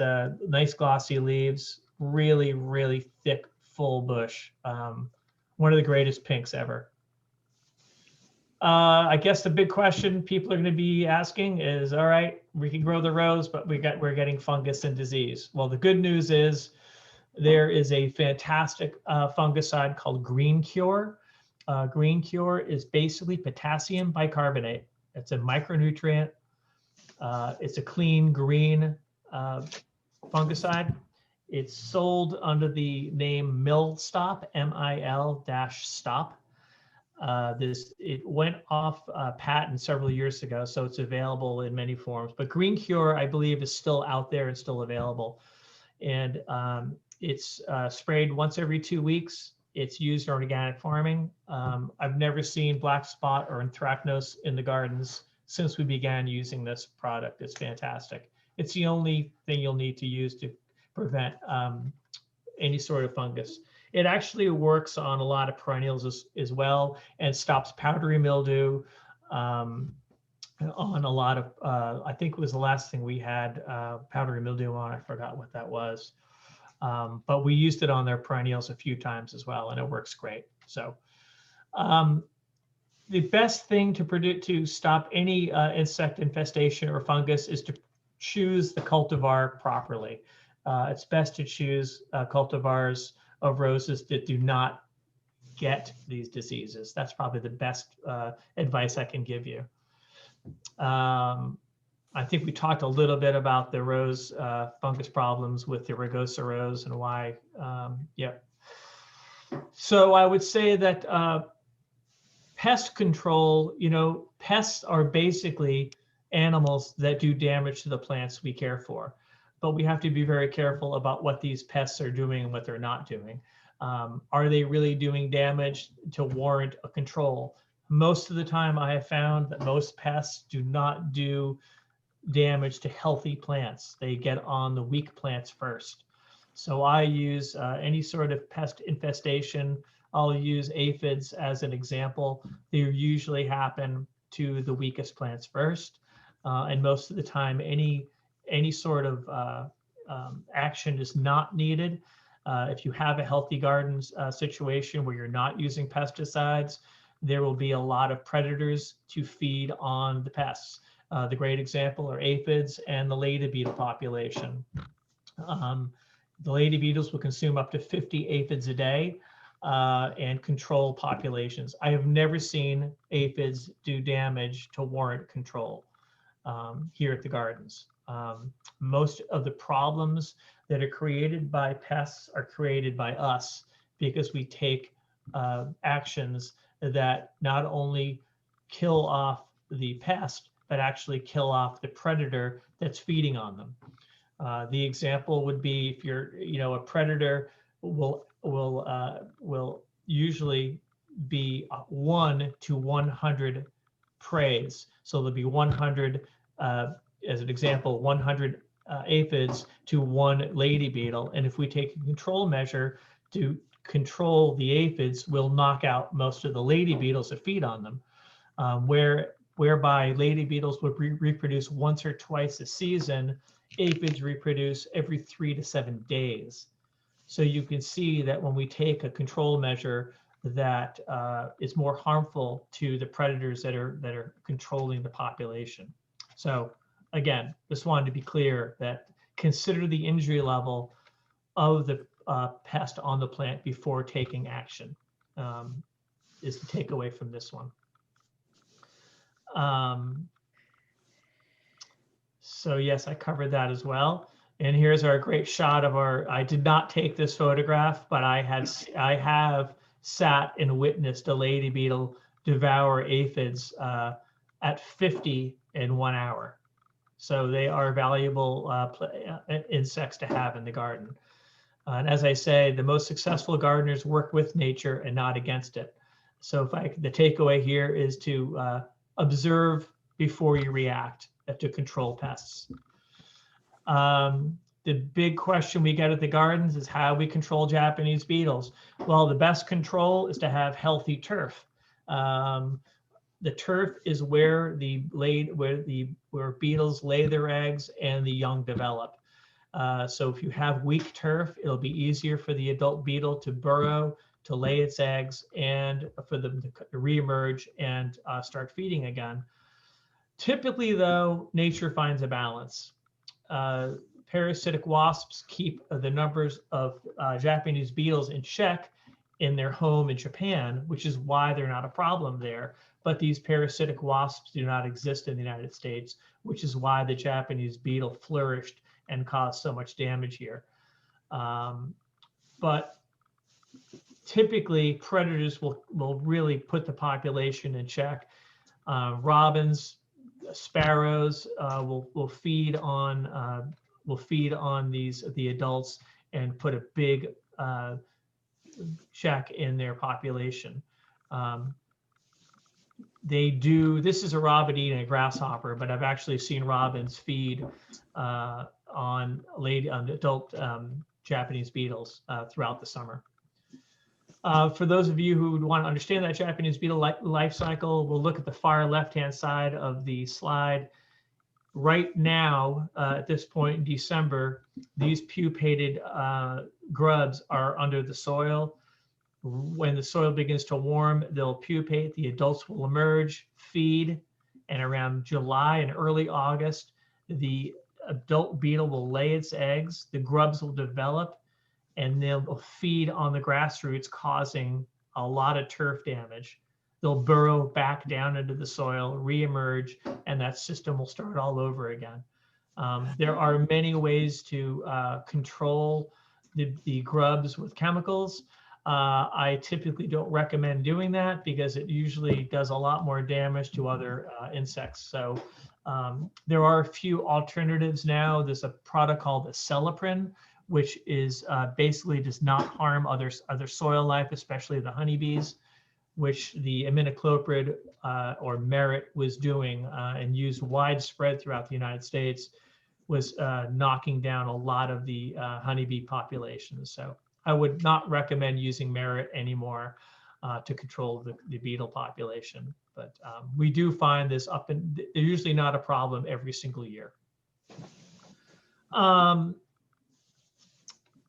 nice glossy leaves, really, really thick, full bush. One of the greatest pinks ever. I guess the big question people are going to be asking is, all right, we can grow the rose, but we're getting fungus and disease. Well, the good news is there is a fantastic fungicide called Green Cure. Green Cure is basically potassium bicarbonate. It's a micronutrient. It's a clean green fungicide. It's sold under the name Millstop, MIL-stop. It went off patent several years ago, so it's available in many forms. But Green Cure, I believe, is still out there and still available. And it's sprayed once every 2 weeks. It's used in organic farming. I've never seen black spot or anthracnose in the gardens since we began using this product. It's fantastic. It's the only thing you'll need to use to prevent any sort of fungus. It actually works on a lot of perennials as well, and stops powdery mildew on a lot of, I think it was the last thing we had powdery mildew on. I forgot what that was. But we used it on their perennials a few times as well, and it works great. So the best thing to stop any insect infestation or fungus is to choose the cultivar properly. It's best to choose cultivars of roses that do not get these diseases. That's probably the best advice I can give you. I think we talked a little bit about the rose fungus problems with the rugosa rose and why. Yeah. So I would say that pest control, pests are basically animals that do damage to the plants we care for. But we have to be very careful about what these pests are doing and what they're not doing. Are they really doing damage to warrant a control? Most of the time I have found that most pests do not do damage to healthy plants. They get on the weak plants first. So I use any sort of pest infestation. I'll use aphids as an example. They usually happen to the weakest plants first. And most of the time, any sort of action is not needed. If you have a healthy garden situation where you're not using pesticides, there will be a lot of predators to feed on the pests. The great example are aphids and the lady beetle population. The lady beetles will consume up to 50 aphids a day and control populations. I have never seen aphids do damage to warrant control here at the gardens. Most of the problems that are created by pests are created by us because we take actions that not only kill off the pest, but actually kill off the predator that's feeding on them. The example would be if you're, a predator will usually be 1 to 100 preys. So there'll be 100, as an example, 100 aphids to 1 lady beetle. And if we take a control measure to control the aphids, we'll knock out most of the lady beetles that feed on them, whereby lady beetles would reproduce once or twice a season. Aphids reproduce every 3 to 7 days. So you can see that when we take a control measure that is more harmful to the predators that are controlling the population. So again, just wanted to be clear that consider the injury level of the pest on the plant before taking action, is the takeaway from this one. So yes, I covered that as well. And here's our great shot of I did not take this photograph, but I have sat and witnessed a lady beetle devour aphids at 50 in 1 hour. So they are valuable insects to have in the garden. And as I say, the most successful gardeners work with nature and not against it. So the takeaway here is to observe before you react, to control pests. The big question we get at the gardens is how we control Japanese beetles. Well, the best control is to have healthy turf. The turf is where where beetles lay their eggs and the young develop. So if you have weak turf, it'll be easier for the adult beetle to burrow, to lay its eggs, and for them to reemerge and start feeding again. Typically, though, nature finds a balance. Parasitic wasps keep the numbers of Japanese beetles in check in their home in Japan, which is why they're not a problem there. But these parasitic wasps do not exist in the United States, which is why the Japanese beetle flourished and caused so much damage here. But typically predators will really put the population in check. Robins, sparrows will feed on the adults and put a big check in their population. This is a robin eating a grasshopper, but I've actually seen robins feed on adult Japanese beetles throughout the summer. For those of you who would want to understand that Japanese beetle life cycle, we'll look at the far left-hand side of the slide. Right now, at this point in December, these pupated grubs are under the soil. When the soil begins to warm, they'll pupate, the adults will emerge, feed, and around July and early August, the adult beetle will lay its eggs, the grubs will develop, and they'll feed on the grass roots, causing a lot of turf damage. They'll burrow back down into the soil, re-emerge, and that system will start all over again. There are many ways to control the grubs with chemicals. I typically don't recommend doing that because it usually does a lot more damage to other insects. So there are a few alternatives now. There's a product called acelepryn, which is basically does not harm other soil life, especially the honeybees, which the imidacloprid or merit was doing and used widespread throughout the United States, was knocking down a lot of the honeybee populations. So I would not recommend using merit anymore to control the beetle population. But we do find this they're usually not a problem every single year.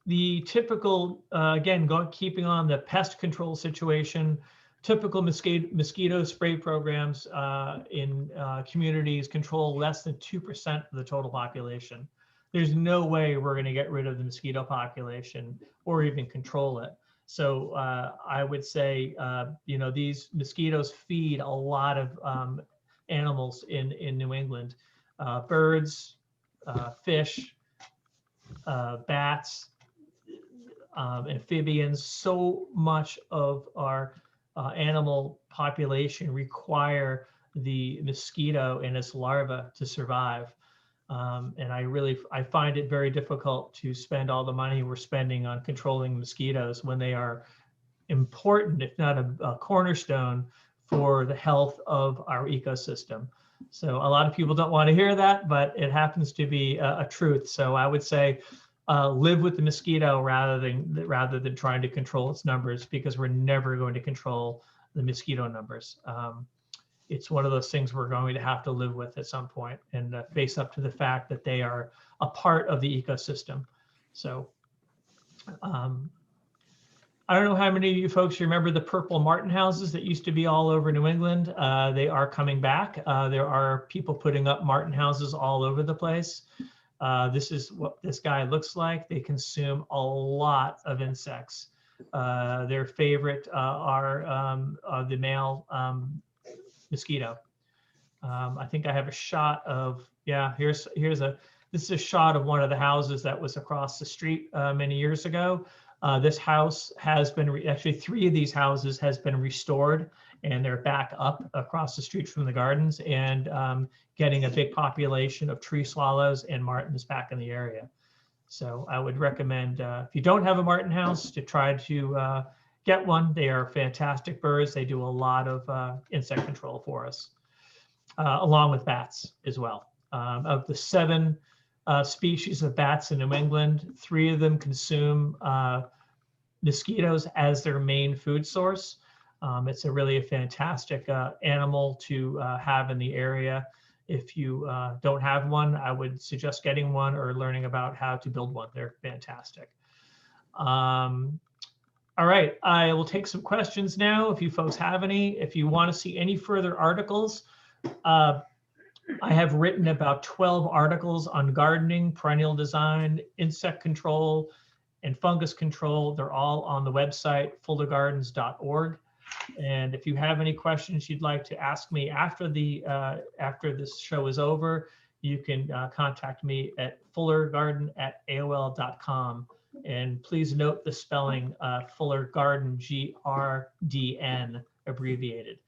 The typical, again, keeping on the pest control situation, typical mosquito spray programs in communities control less than 2% of the total population. There's no way we're going to get rid of the mosquito population or even control it. So I would say, these mosquitoes feed a lot of animals in New England, birds, fish, bats, amphibians. So much of our animal population require the mosquito and its larva to survive. And I find it very difficult to spend all the money we're spending on controlling mosquitoes when they are important, if not a cornerstone for the health of our ecosystem. So a lot of people don't want to hear that, but it happens to be a truth. So I would say live with the mosquito rather than trying to control its numbers, because we're never going to control the mosquito numbers. It's one of those things we're going to have to live with at some point and face up to the fact that they are a part of the ecosystem. So I don't know how many of you folks remember the purple martin houses that used to be all over New England. They are coming back. There are people putting up martin houses all over the place. This is what this guy looks like. They consume a lot of insects. Their favorite are the male mosquito. I think I have a shot of, this is a shot of one of the houses that was across the street many years ago. This house has been, actually 3 of these houses has been restored, and they're back up across the street from the gardens, and getting a big population of tree swallows and martins back in the area. So I would recommend, if you don't have a martin house, to try to get one. They are fantastic birds. They do a lot of insect control for us, along with bats as well. Of the 7 species of bats in New England, 3 of them consume mosquitoes as their main food source. It's really a fantastic animal to have in the area. If you don't have one, I would suggest getting one or learning about how to build one. They're fantastic. All right, I will take some questions now if you folks have any. If you want to see any further articles, I have written about 12 articles on gardening, perennial design, insect control, and fungus control. They're all on the website, fullergardens.org. And if you have any questions you'd like to ask me after this show is over, you can contact me at fullergarden@aol.com. And please note the spelling, Fuller Garden, GRDN abbreviated.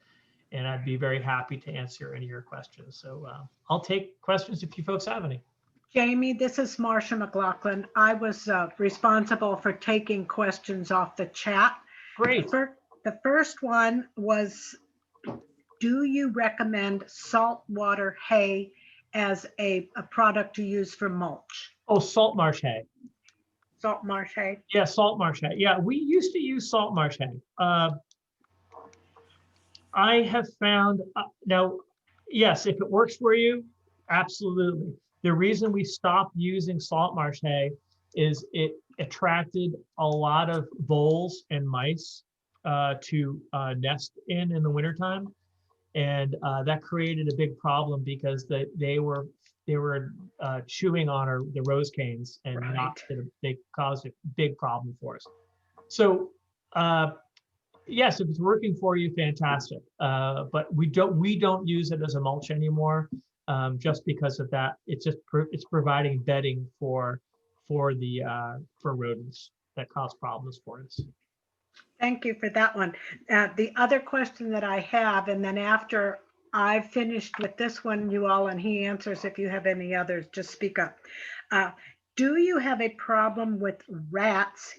And I'd be very happy to answer any of your questions. So I'll take questions if you folks have any. Jamie, this is Marcia McLaughlin. I was responsible for taking questions off the chat. Great. The first one was, do you recommend saltwater hay as a product to use for mulch? Oh, salt marsh hay. Salt marsh hay? Yeah, salt marsh hay. Yeah, we used to use salt marsh hay. I have found, now, yes, if it works for you, absolutely. The reason we stopped using salt marsh hay is it attracted a lot of voles and mice to nest in the wintertime. And that created a big problem because they were chewing on the rose canes, and they caused a big problem for us. So yes, if it's working for you, fantastic. But we don't use it as a mulch anymore, just because of that. It's providing bedding for rodents that cause problems for us. Thank you for that one. The other question that I have, and then after I've finished with this one, you all, and he answers, if you have any others, just speak up. Do you have a problem with rabbits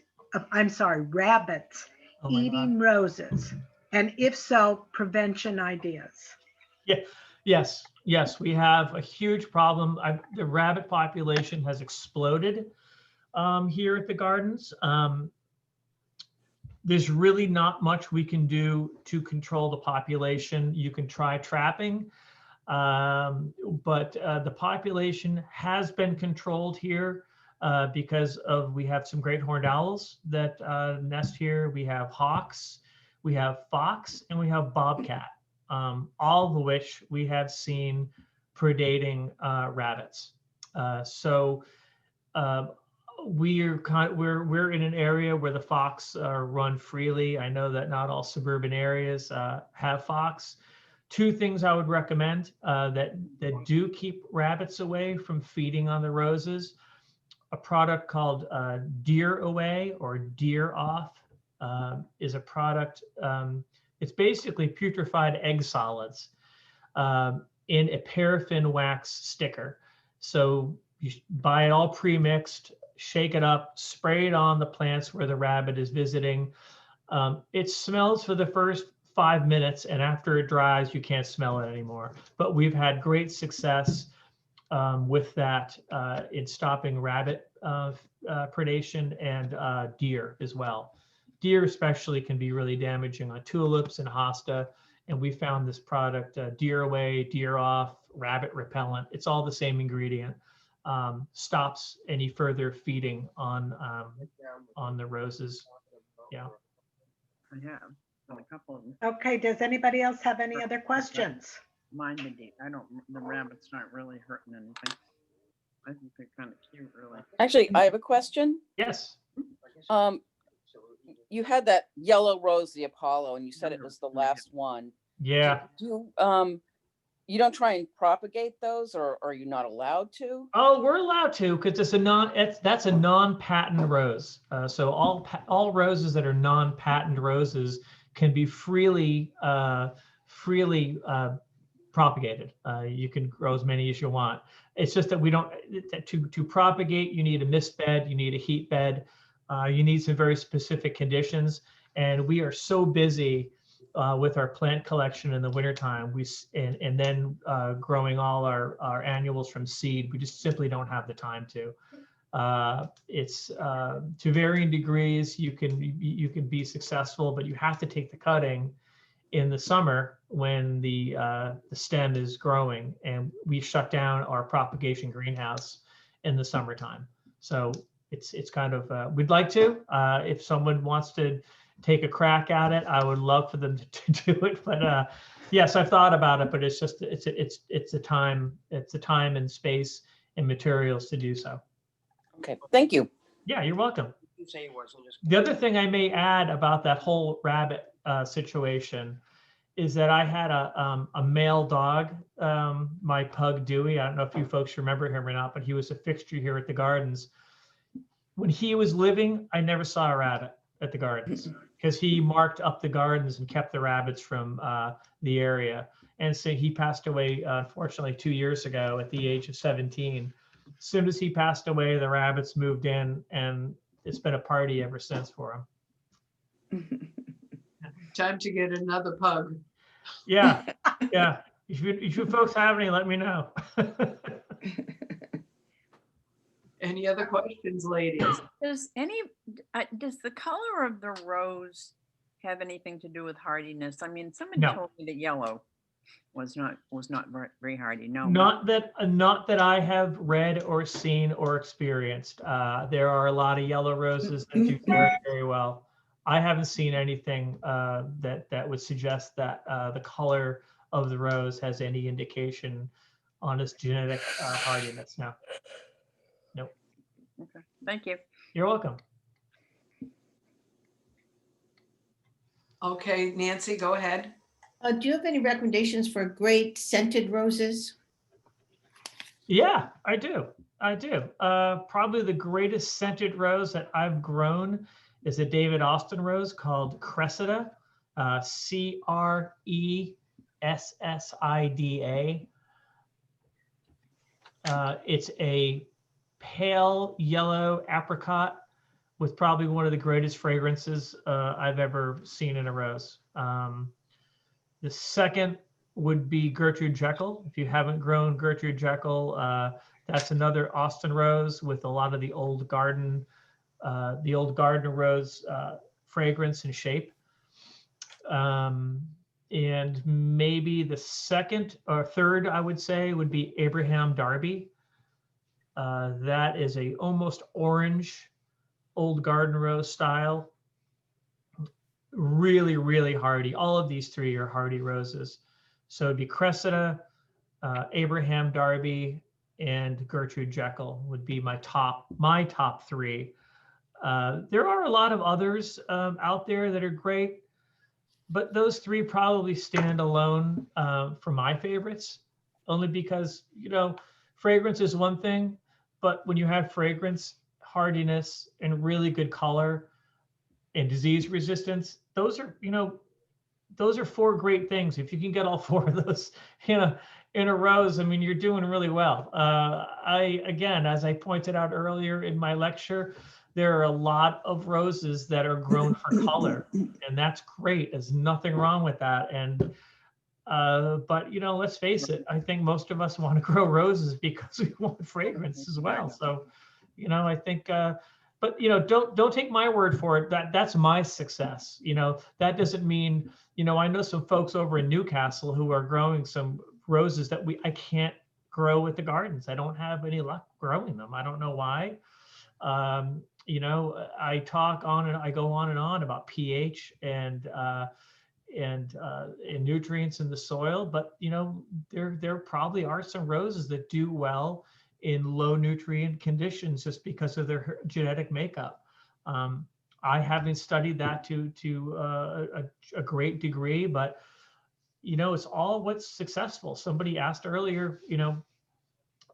Oh my eating God. roses? And if so, prevention ideas? Yeah, yes, we have a huge problem. The rabbit population has exploded here at the gardens. There's really not much we can do to control the population. You can try trapping, but the population has been controlled here because we have some great horned owls that nest here. We have hawks, we have fox, and we have bobcat, all of which we have seen predating rabbits. We're in an area where the fox run freely. I know that not all suburban areas have fox. Two things I would recommend that do keep rabbits away from feeding on the roses: a product called Deer Away or Deer Off is a product. It's basically putrefied egg solids in a paraffin wax sticker. So you buy it all pre-mixed, shake it up, spray it on the plants where the rabbit is visiting. It smells for the first 5 minutes, and after it dries, you can't smell it anymore. But we've had great success with that in stopping rabbit predation and deer as well. Deer especially can be really damaging on tulips and hosta. And we found this product, Deer Away, Deer Off, rabbit repellent. It's all the same ingredient. Stops any further feeding on the roses. Yeah. I have a couple of them. Okay, does anybody else have any other questions? Mine, the rabbits aren't really hurting anything. I think they're kind of cute, really. Actually, I have a question. Yes. You had that yellow rose, the Apollo, and you said it was the last one. Yeah. You don't try and propagate those, or are you not allowed to? Oh, we're allowed to, because that's a non-patent rose. So all roses that are non-patent roses can be freely propagated. You can grow as many as you want. It's just that we don't, to propagate, you need a mist bed, you need a heat bed, you need some very specific conditions. And we are so busy with our plant collection in the wintertime, and then growing all our annuals from seed, we just simply don't have the time to. It's to varying degrees, you can be successful, but you have to take the cutting in the summer when the stem is growing, and we shut down our propagation greenhouse in the summertime. So it's kind of we'd like to, if someone wants to take a crack at it, I would love for them to do it. But yes, I've thought about it, but it's just it's a time and space and materials to do so. Okay, thank you. Yeah, you're welcome. The other thing I may add about that whole rabbit situation is that I had a male dog, my pug Dewey. I don't know if you folks remember him or not, but he was a fixture here at the gardens. when he was living, I never saw a rabbit at the gardens because he marked up the gardens and kept the rabbits from the area. And so he passed away, unfortunately, 2 years ago at the age of 17. As soon as he passed away, the rabbits moved in, and it's been a party ever since for him. Time to get another pug. Yeah, yeah. If you folks have any, let me know. Any other questions, ladies? Does the color of the rose have anything to do with hardiness? I mean, someone No. told me that yellow was not very hardy. No. Not that I have read or seen or experienced. There are a lot of yellow roses that do very, very well. I haven't seen anything that would suggest that the color of the rose has any indication on its genetic hardiness. No. Nope. Okay. Thank you. You're welcome. Okay, Nancy, go ahead. Do you have any recommendations for great scented roses? Yeah, I do. Probably the greatest scented rose that I've grown is a David Austin rose called Cressida, Cressida. It's a pale yellow apricot with probably one of the greatest fragrances I've ever seen in a rose. The second would be Gertrude Jekyll. If you haven't grown Gertrude Jekyll, that's another Austin rose with a lot of the old garden rose fragrance and shape. And maybe the second or third, I would say, would be Abraham Darby. That is a almost orange old garden rose style. Really, really hardy. All of these three are hardy roses. So it'd be Cressida, Abraham Darby, and Gertrude Jekyll would be my top three. There are a lot of others out there that are great, but those three probably stand alone for my favorites, only because, fragrance is one thing, but when you have fragrance, hardiness, and really good color and disease resistance, those are four great things. If you can get all four of those in a rose, I mean, you're doing really well. Again, as I pointed out earlier in my lecture, there are a lot of roses that are grown for color, and that's great. There's nothing wrong with that. And but let's face it, I think most of us want to grow roses because we want fragrance as well. So, I think, but don't take my word for it. That's my success. That doesn't mean, I know some folks over in Newcastle who are growing some roses that I can't grow at the gardens. I don't have any luck growing them. I don't know why. I talk on and I go on and on about pH and nutrients in the soil, but there probably are some roses that do well in low nutrient conditions just because of their genetic makeup. I haven't studied that to a great degree, but it's all what's successful. Somebody asked earlier,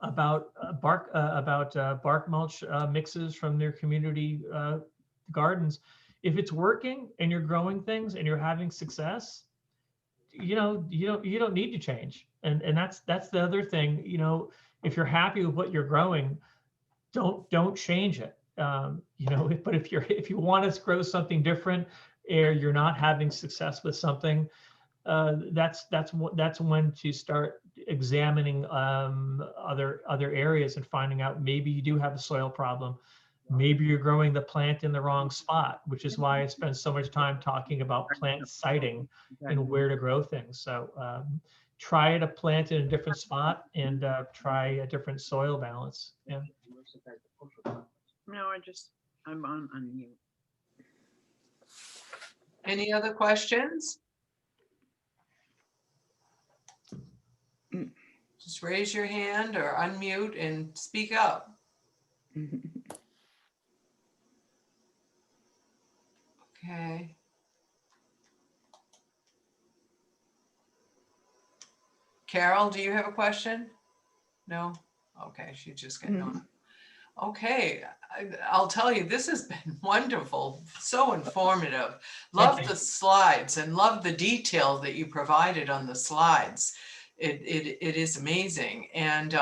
about bark mulch mixes from their community gardens. If it's working and you're growing things and you're having success, you don't need to change. And that's the other thing. If you're happy with what you're growing, don't change it. But if you want to grow something different, or you're not having success with something, that's when to start examining other areas and finding out maybe you do have a soil problem. Maybe you're growing the plant in the wrong spot, which is why I spend so much time talking about plant siting and where to grow things. So try to plant in a different spot and try a different soil balance. Yeah. No, I'm on mute. Any other questions? Just raise your hand or unmute and speak up. Okay. Carol, do you have a question? No? Okay, she's just getting on. Okay, I'll tell you, this has been wonderful, so informative. Thank Love you. the slides and love the detail that you provided on the slides. It is amazing. And,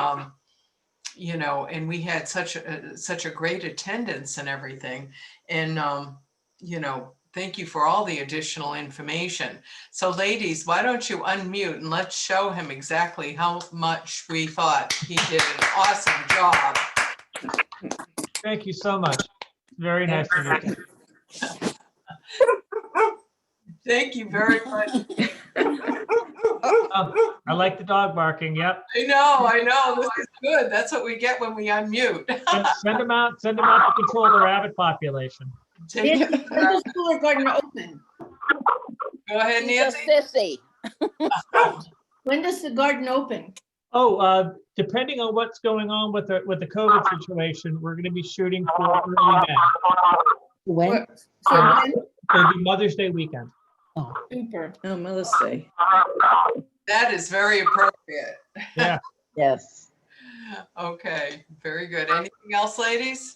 you know, and we had such a great attendance and everything. And, you know, thank you for all the additional information. So ladies, why don't you unmute and let's show him exactly how much we thought he did an awesome job. Thank you so much. Very nice to meet you. Thank you very much. I like the dog barking. Yep. I know, this is good. That's what we get when we unmute. Send them out to control the rabbit population. Take Nancy, it. when does Cooler Garden open? Go ahead, She's a Nancy. sissy. When does the garden open? Oh, depending on what's going on with the COVID situation, we're going to be shooting for early May. When? So Uh, when? It'll be Mother's Day weekend. Super. Oh, Mother's Day. That is very appropriate. Yeah. Yes. Okay, very good. Anything else, ladies?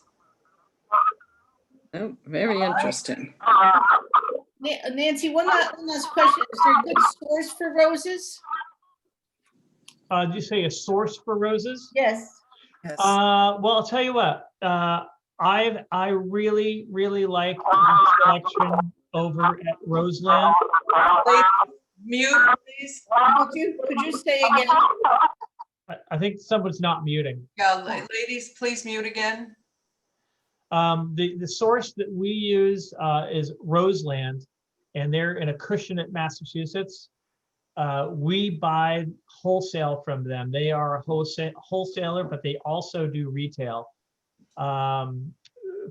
Oh, very interesting. Nancy, one last question. Is there a good source for roses? Did you say a source for roses? Yes. Yes. Well, I'll tell you what. I really like the selection over at Roseland. Ladies, mute, please. Could you say again? I think someone's not muting. Yeah, ladies, please mute again. The source that we use is Roseland, and they're in Acushnet, Massachusetts. We buy wholesale from them. They are a wholesaler, but they also do retail.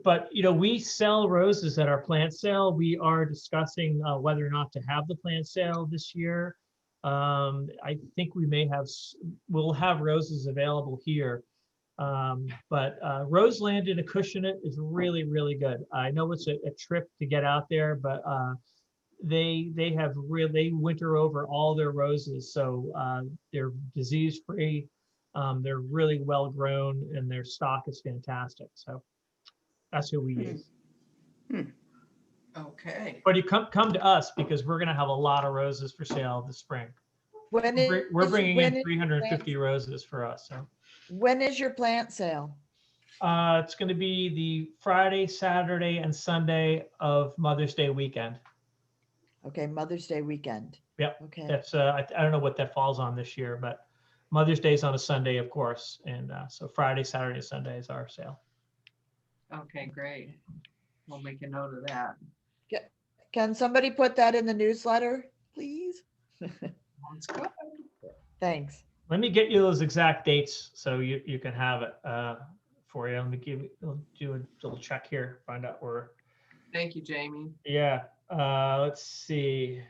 But you know, we sell roses at our plant sale. We are discussing whether or not to have the plant sale this year. I think we'll have roses available here. But Roseland in Acushnet is really good. I know it's a trip to get out there, but they winter over all their roses, so they're disease free. They're really well grown, and their stock is fantastic. So that's who we use. Okay. But you come to us because we're going to have a lot of roses for sale this spring. We're bringing in 350 roses for us. So When is your plant sale? it's going to be the Friday, Saturday, and Sunday of Mother's Day weekend. Okay, Mother's Day weekend. Yep. Okay. That's I don't know what that falls on this year, but Mother's Day is on a Sunday, of course, and so Friday, Saturday, Sunday is our sale. Okay, great. We'll make a note of that. Can somebody put that in the newsletter, please? Sounds good. Thanks. Let me get you those exact dates so you can have it for you. Let me do a little check here, find out where. Thank you, Jamie. Yeah. Let's see.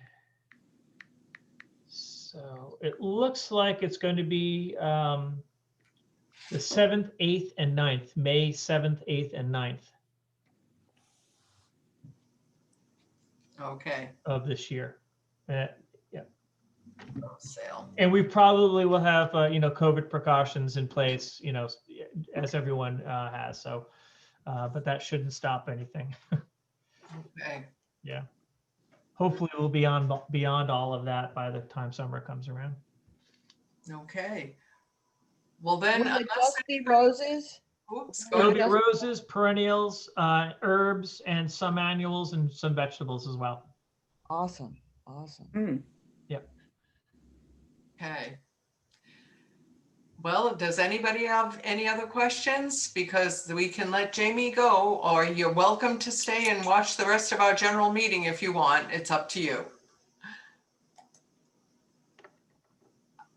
So it looks like it's going to be the 7th, 8th, and 9th, May 7th, 8th, and 9th Okay. of this year. Yeah. Sale. And we probably will have, COVID precautions in place, as everyone has. So, but that shouldn't stop anything. Okay. Yeah. Hopefully we'll be beyond all of that by the time summer comes around. Okay. Well then, Will it unless just be roses? oops, go It'll ahead. be roses, perennials, herbs, and some annuals and some vegetables as well. Awesome. Awesome. Mm. Okay. Well, does anybody have any other questions? Because we can let Jamie go, or you're welcome to stay and watch the rest of our general meeting if you want. It's up to you.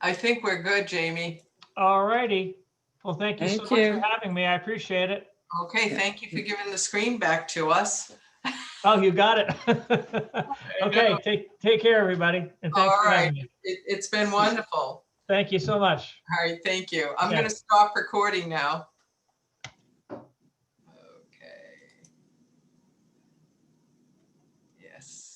I think we're good, Jamie. All righty. Well, thank you so Thank much you. for having me. I appreciate it. Okay, thank you for giving the screen back to us. Oh, you got it. Okay, take care, everybody. And thanks All for right, having me. it's been wonderful. Thank you so much. All right, thank you. I'm Yeah. going to stop recording now. Okay. Yes.